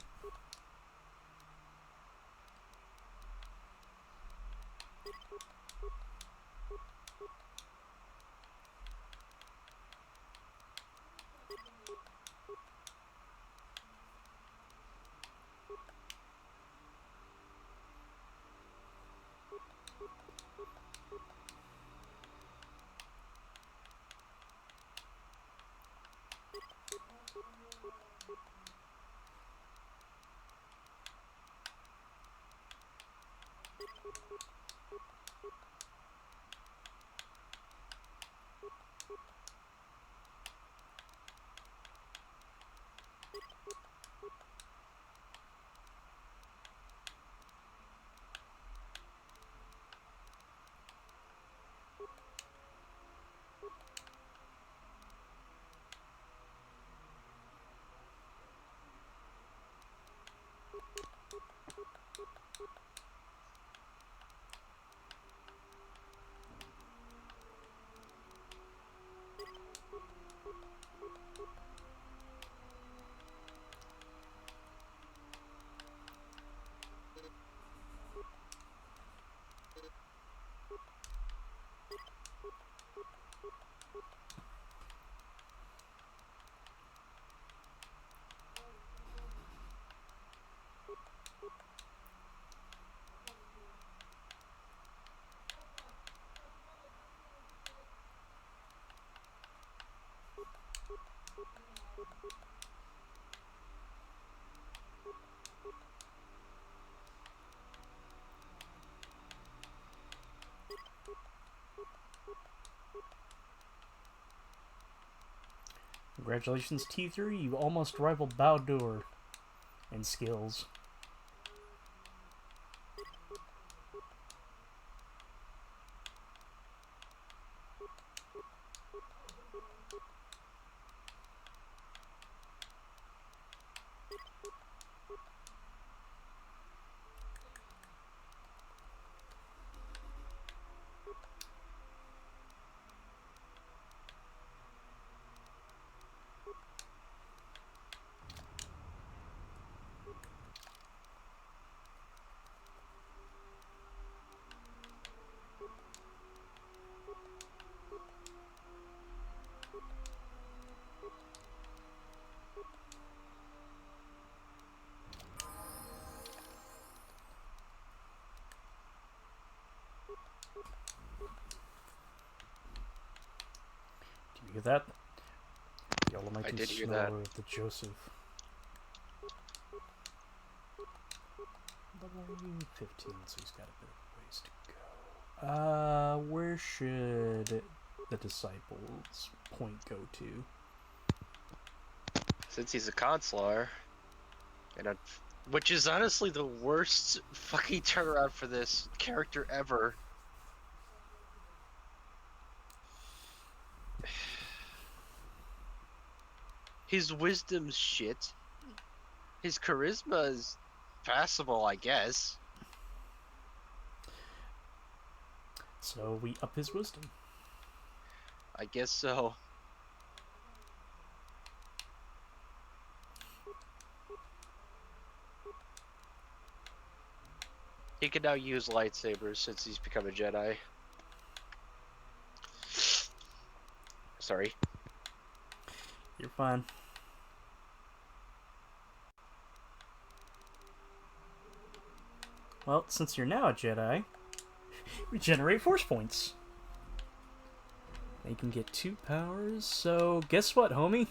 Congratulations, T3. You almost rivaled Baldur in skills. Do you hear that? The almighty I did hear snore that. of the Joseph. Level 15, so he's got a bit of ways to go. Where should the disciples' point go to? Since he's a consular, which is honestly the worst fucking turnaround for this character ever. His wisdom's shit. His charisma is passable, I guess. So we up his wisdom. I guess so. He can now use lightsabers since he's become a Jedi. Sorry. You're fine. Well, since you're now a Jedi, regenerate force points. You can get 2 powers, so guess what, homie?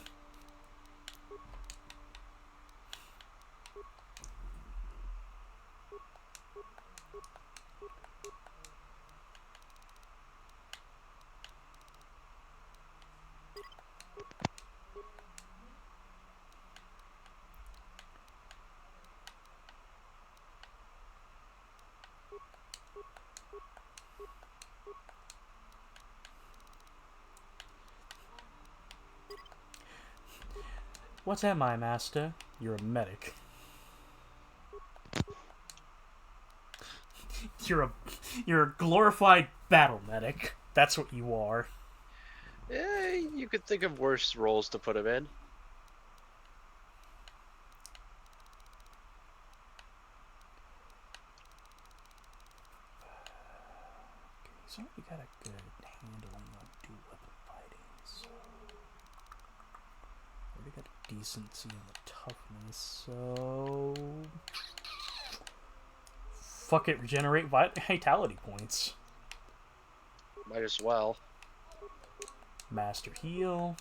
What am I, Master? You're a medic. You're a glorified battle medic. That's what you are. You could think of worse roles to put him in. He's already got a good handling on dual weapon fighting, so already got a decency on the toughness, so fuck it, regenerate vitality points. Might as well. Master heal.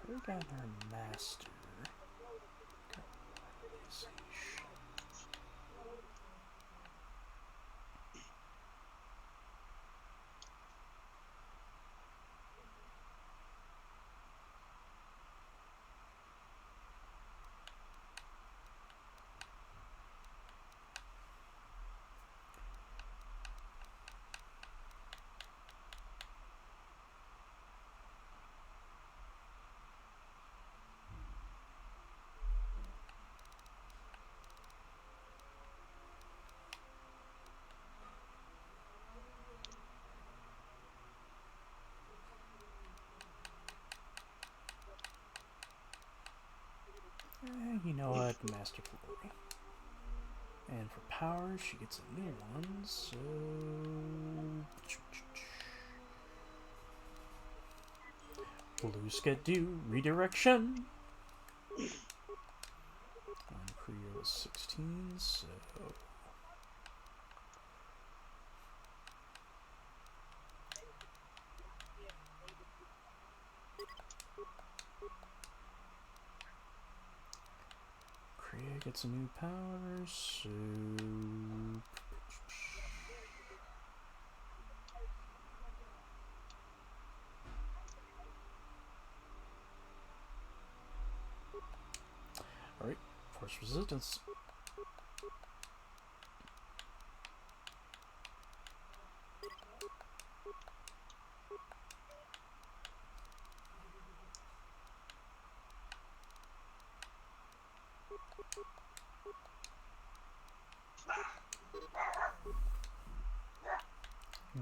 We got our master. You know what? Master Glory. And for power, she gets a new one, so... Blues get due. Redirection! Kriya was 16, so... Kriya gets a new power, so... Alright, force resistance.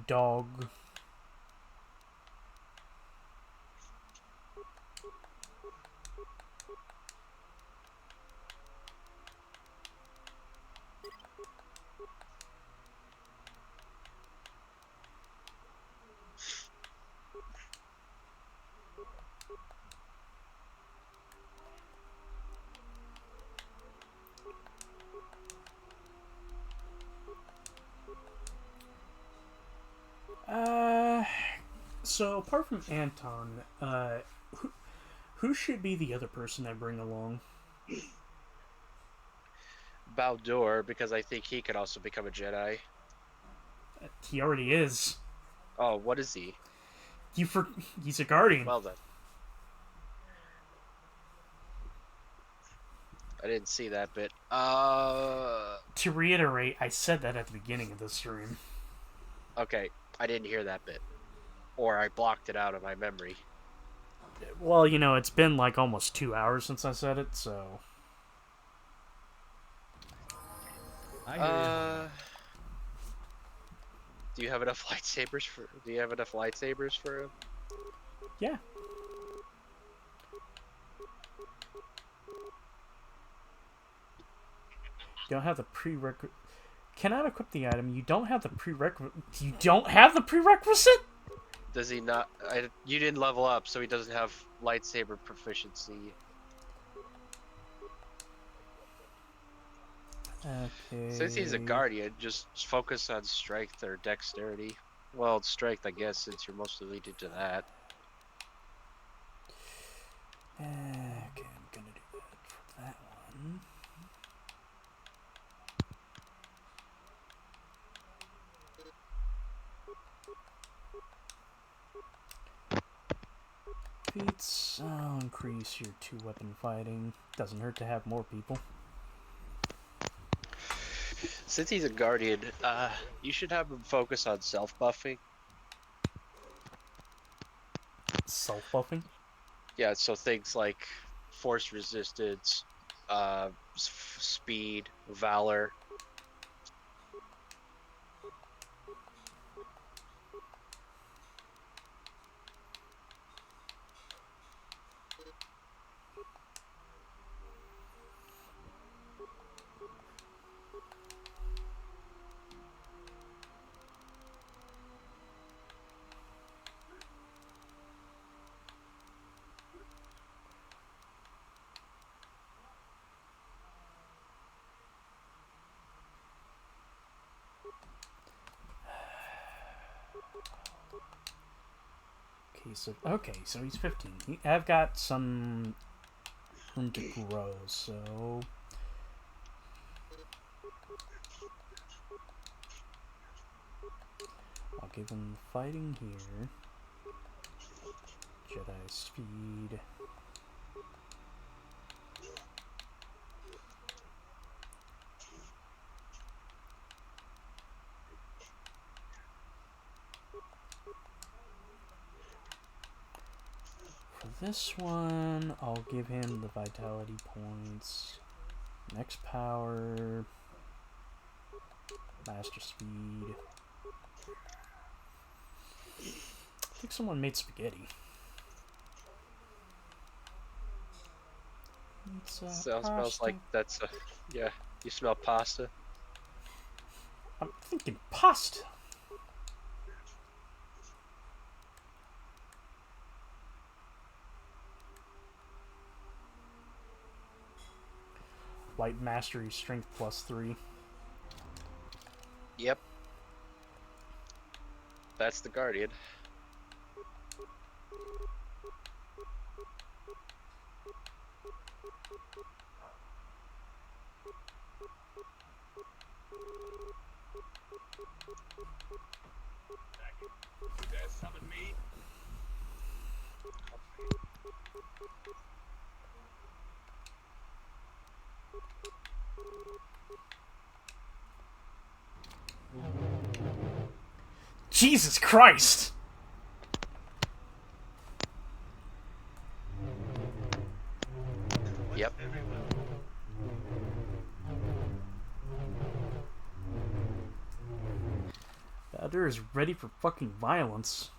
Dog. So apart from Anton, who should be the other person I bring along? Baldur, because I think he could also become a Jedi. He already is. Oh, what is he? He's a Guardian. Well then. I didn't see that bit. To reiterate, I said that at the beginning of the stream. Okay, I didn't hear that bit. Or I blocked it out of my memory. Well, you know, it's been like almost 2 hours since I said it, so... I hear you. Do you have enough lightsabers for him? Yeah. You don't have the prerequisite. Cannot equip the item. You don't have the prerequisite. You don't have the prerequisite? Does he not? You didn't level up, so he doesn't have lightsaber proficiency. Okay. Since he's a guardian, just focus on strength or dexterity. Well, it's strength, I guess, since you're mostly leading to that. Okay, I'm gonna do that for that one. Feats. I'll increase your 2-weapon fighting. Doesn't hurt to have more people. Since he's a guardian, you should have him focus on self-buffing. Self-buffing? Yeah, so things like force resistance, speed, valor. Okay, so he's 15. I've got some room to grow, so... I'll give him fighting here. Jedi speed. For this one, I'll give him the vitality points. Next power. Master speed. I think someone made spaghetti. Smells like that's a yeah. You smell pasta. I'm thinking pasta. Light mastery, strength +3. Yep. That's the Guardian. You guys summon me? Jesus Christ! Yep. Bowder is ready for fucking violence.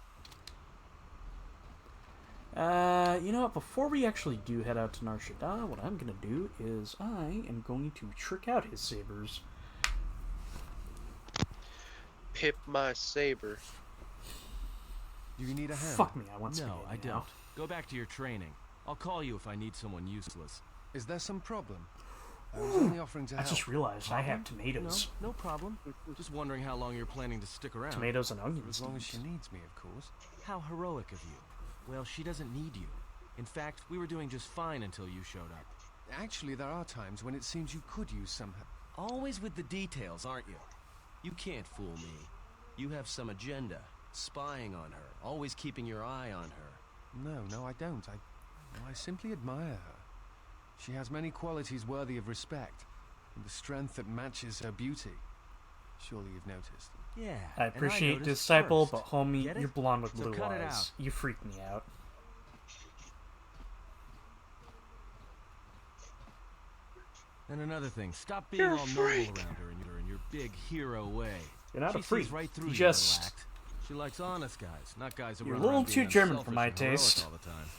You know what? Before we actually do head out to Nar Shaddaa, what I'm gonna do is I am going to trick out his sabers. Pip my saber. Do you need a hand? Fuck me, I want No, spaghetti I now. don't. Go back to your training. I'll call you if I need someone useless. Is there some problem? I was only offering to I help. just realized I have tomatoes. No problem. Just wondering how long you're planning to stick around. Tomatoes and For onions. as long as she needs me, of course. How heroic of you. Well, she doesn't need you. In fact, we were doing just fine until you showed up. Actually, there are times when it seems you could use some help. Always with the details, aren't you? You can't fool me. You have some agenda. Spying on her. Always keeping your eye on her. No, I don't. I simply admire her. She has many qualities worthy of respect, and the strength that matches her beauty. Surely you've noticed. Yeah. I and appreciate noticed Disciple, first. but homie, Get it? you're blonde with So blue cut it eyes. out. You freak me out. And another thing, stop being You're a all noble freak. around her in your big hero way. You're not she a freak. sees right through You your just- little act. She likes honest guys, not guys who You're a run little around too being German for unselfish my and heroic taste. all the time.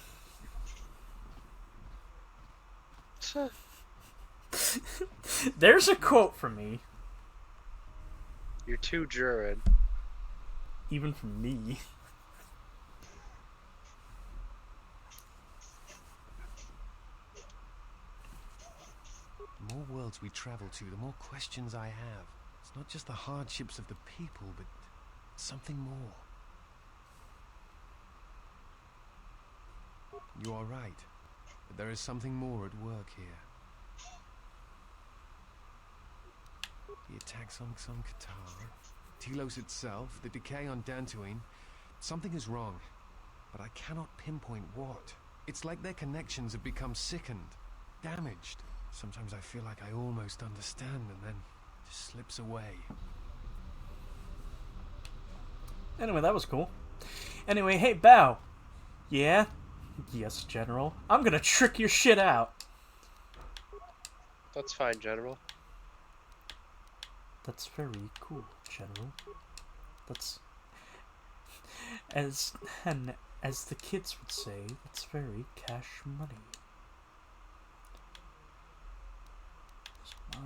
There's a quote from me. You're too Jurid. Even from me. The more worlds we travel to, the more questions I have. It's not just the hardships of the people, but something more. You are right, but there is something more at work here. The attacks on Kotor, Telos itself, the decay on Dantooine. Something is wrong, but I cannot pinpoint what. It's like their connections have become sickened, damaged. Sometimes I feel like I almost understand and then it just slips away. Anyway, that was cool. Anyway, hey, Bao. Yeah? Yes, General. I'm gonna trick your shit out. That's fine, General. That's very cool, General. That's... As the kids would say, that's very cash money.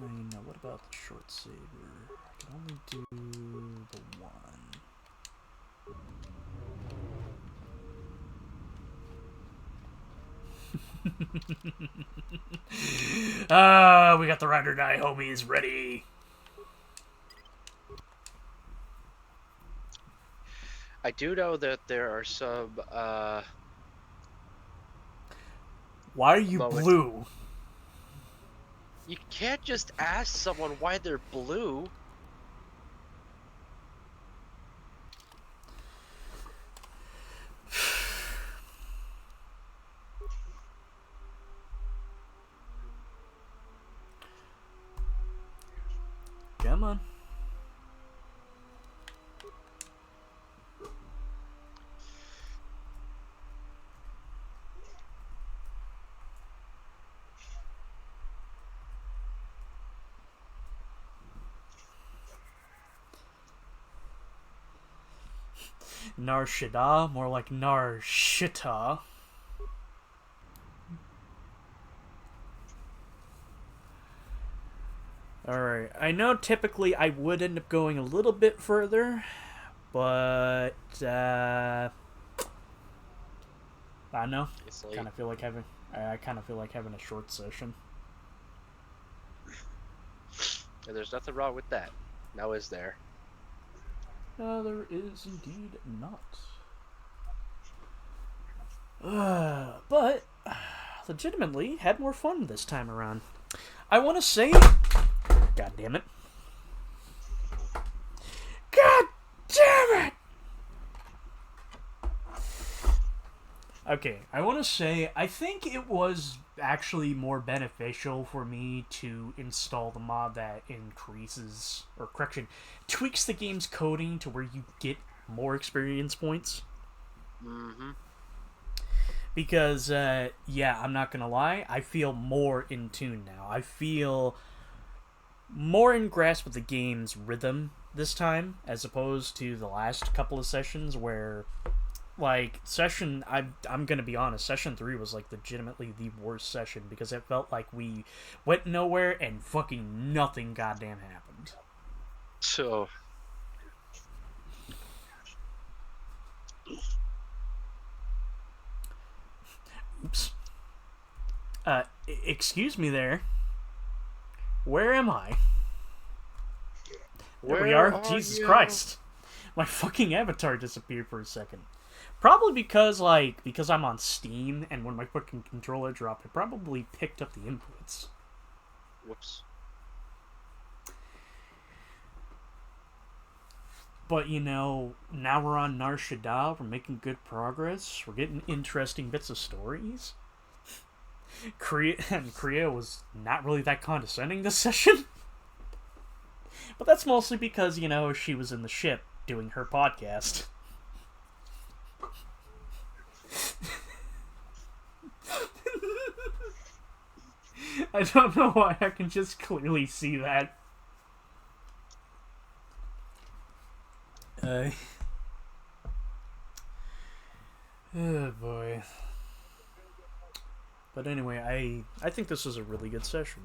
Mine. Now, what about the short saber? I can only do the one. We got the ride or die homies ready. I do know that there are some, Why are you moments- blue? You can't just ask someone why they're blue. Come on. Nar Shaddaa, more like Nar Shitta. Alright, I know typically I would end up going a little bit further, but I don't know. I kind of feel like having a short session. And there's nothing wrong with that. Now is there? No, there is indeed not. But legitimately had more fun this time around. I want to say, God damn it. God damn it! Okay, I want to say, I think it was actually more beneficial for me to install the mod that increases, or correction, tweaks the game's coding to where you get more experience points. Mm-hmm. Because, yeah, I'm not gonna lie, I feel more in tune now. I feel more in grasp with the game's rhythm this time, as opposed to the last couple of sessions where, like, I'm gonna be honest, session 3 was, like, legitimately the worst session, because it felt like we went nowhere and fucking nothing goddamn happened. So... Oops. Excuse me there. Where am I? There we are. Jesus Christ. My fucking avatar disappeared for a second. Probably because I'm on Steam, and when my fucking controller dropped, it probably picked up the inputs. Whoops. But, you know, now we're on Nar Shaddaa, we're making good progress, we're getting interesting bits of stories. Kriya was not really that condescending this session. But that's mostly because, you know, she was in the ship doing her podcast. I don't know why, I can just clearly see that. Oh boy. But anyway, I think this was a really good session.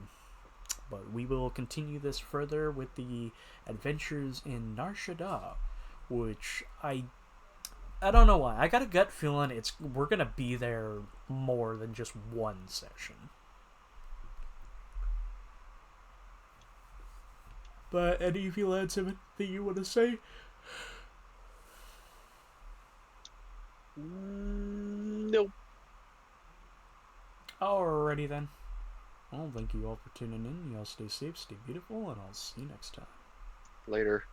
But we will continue this further with the adventures in Nar Shaddaa, which I don't know why. I got a gut feeling we're gonna be there more than just one session. But any of you lads have anything you want to say? Nope. Alrighty then. Well, thank you all for tuning in. Y'all stay safe, stay beautiful, and I'll see you next time. Later.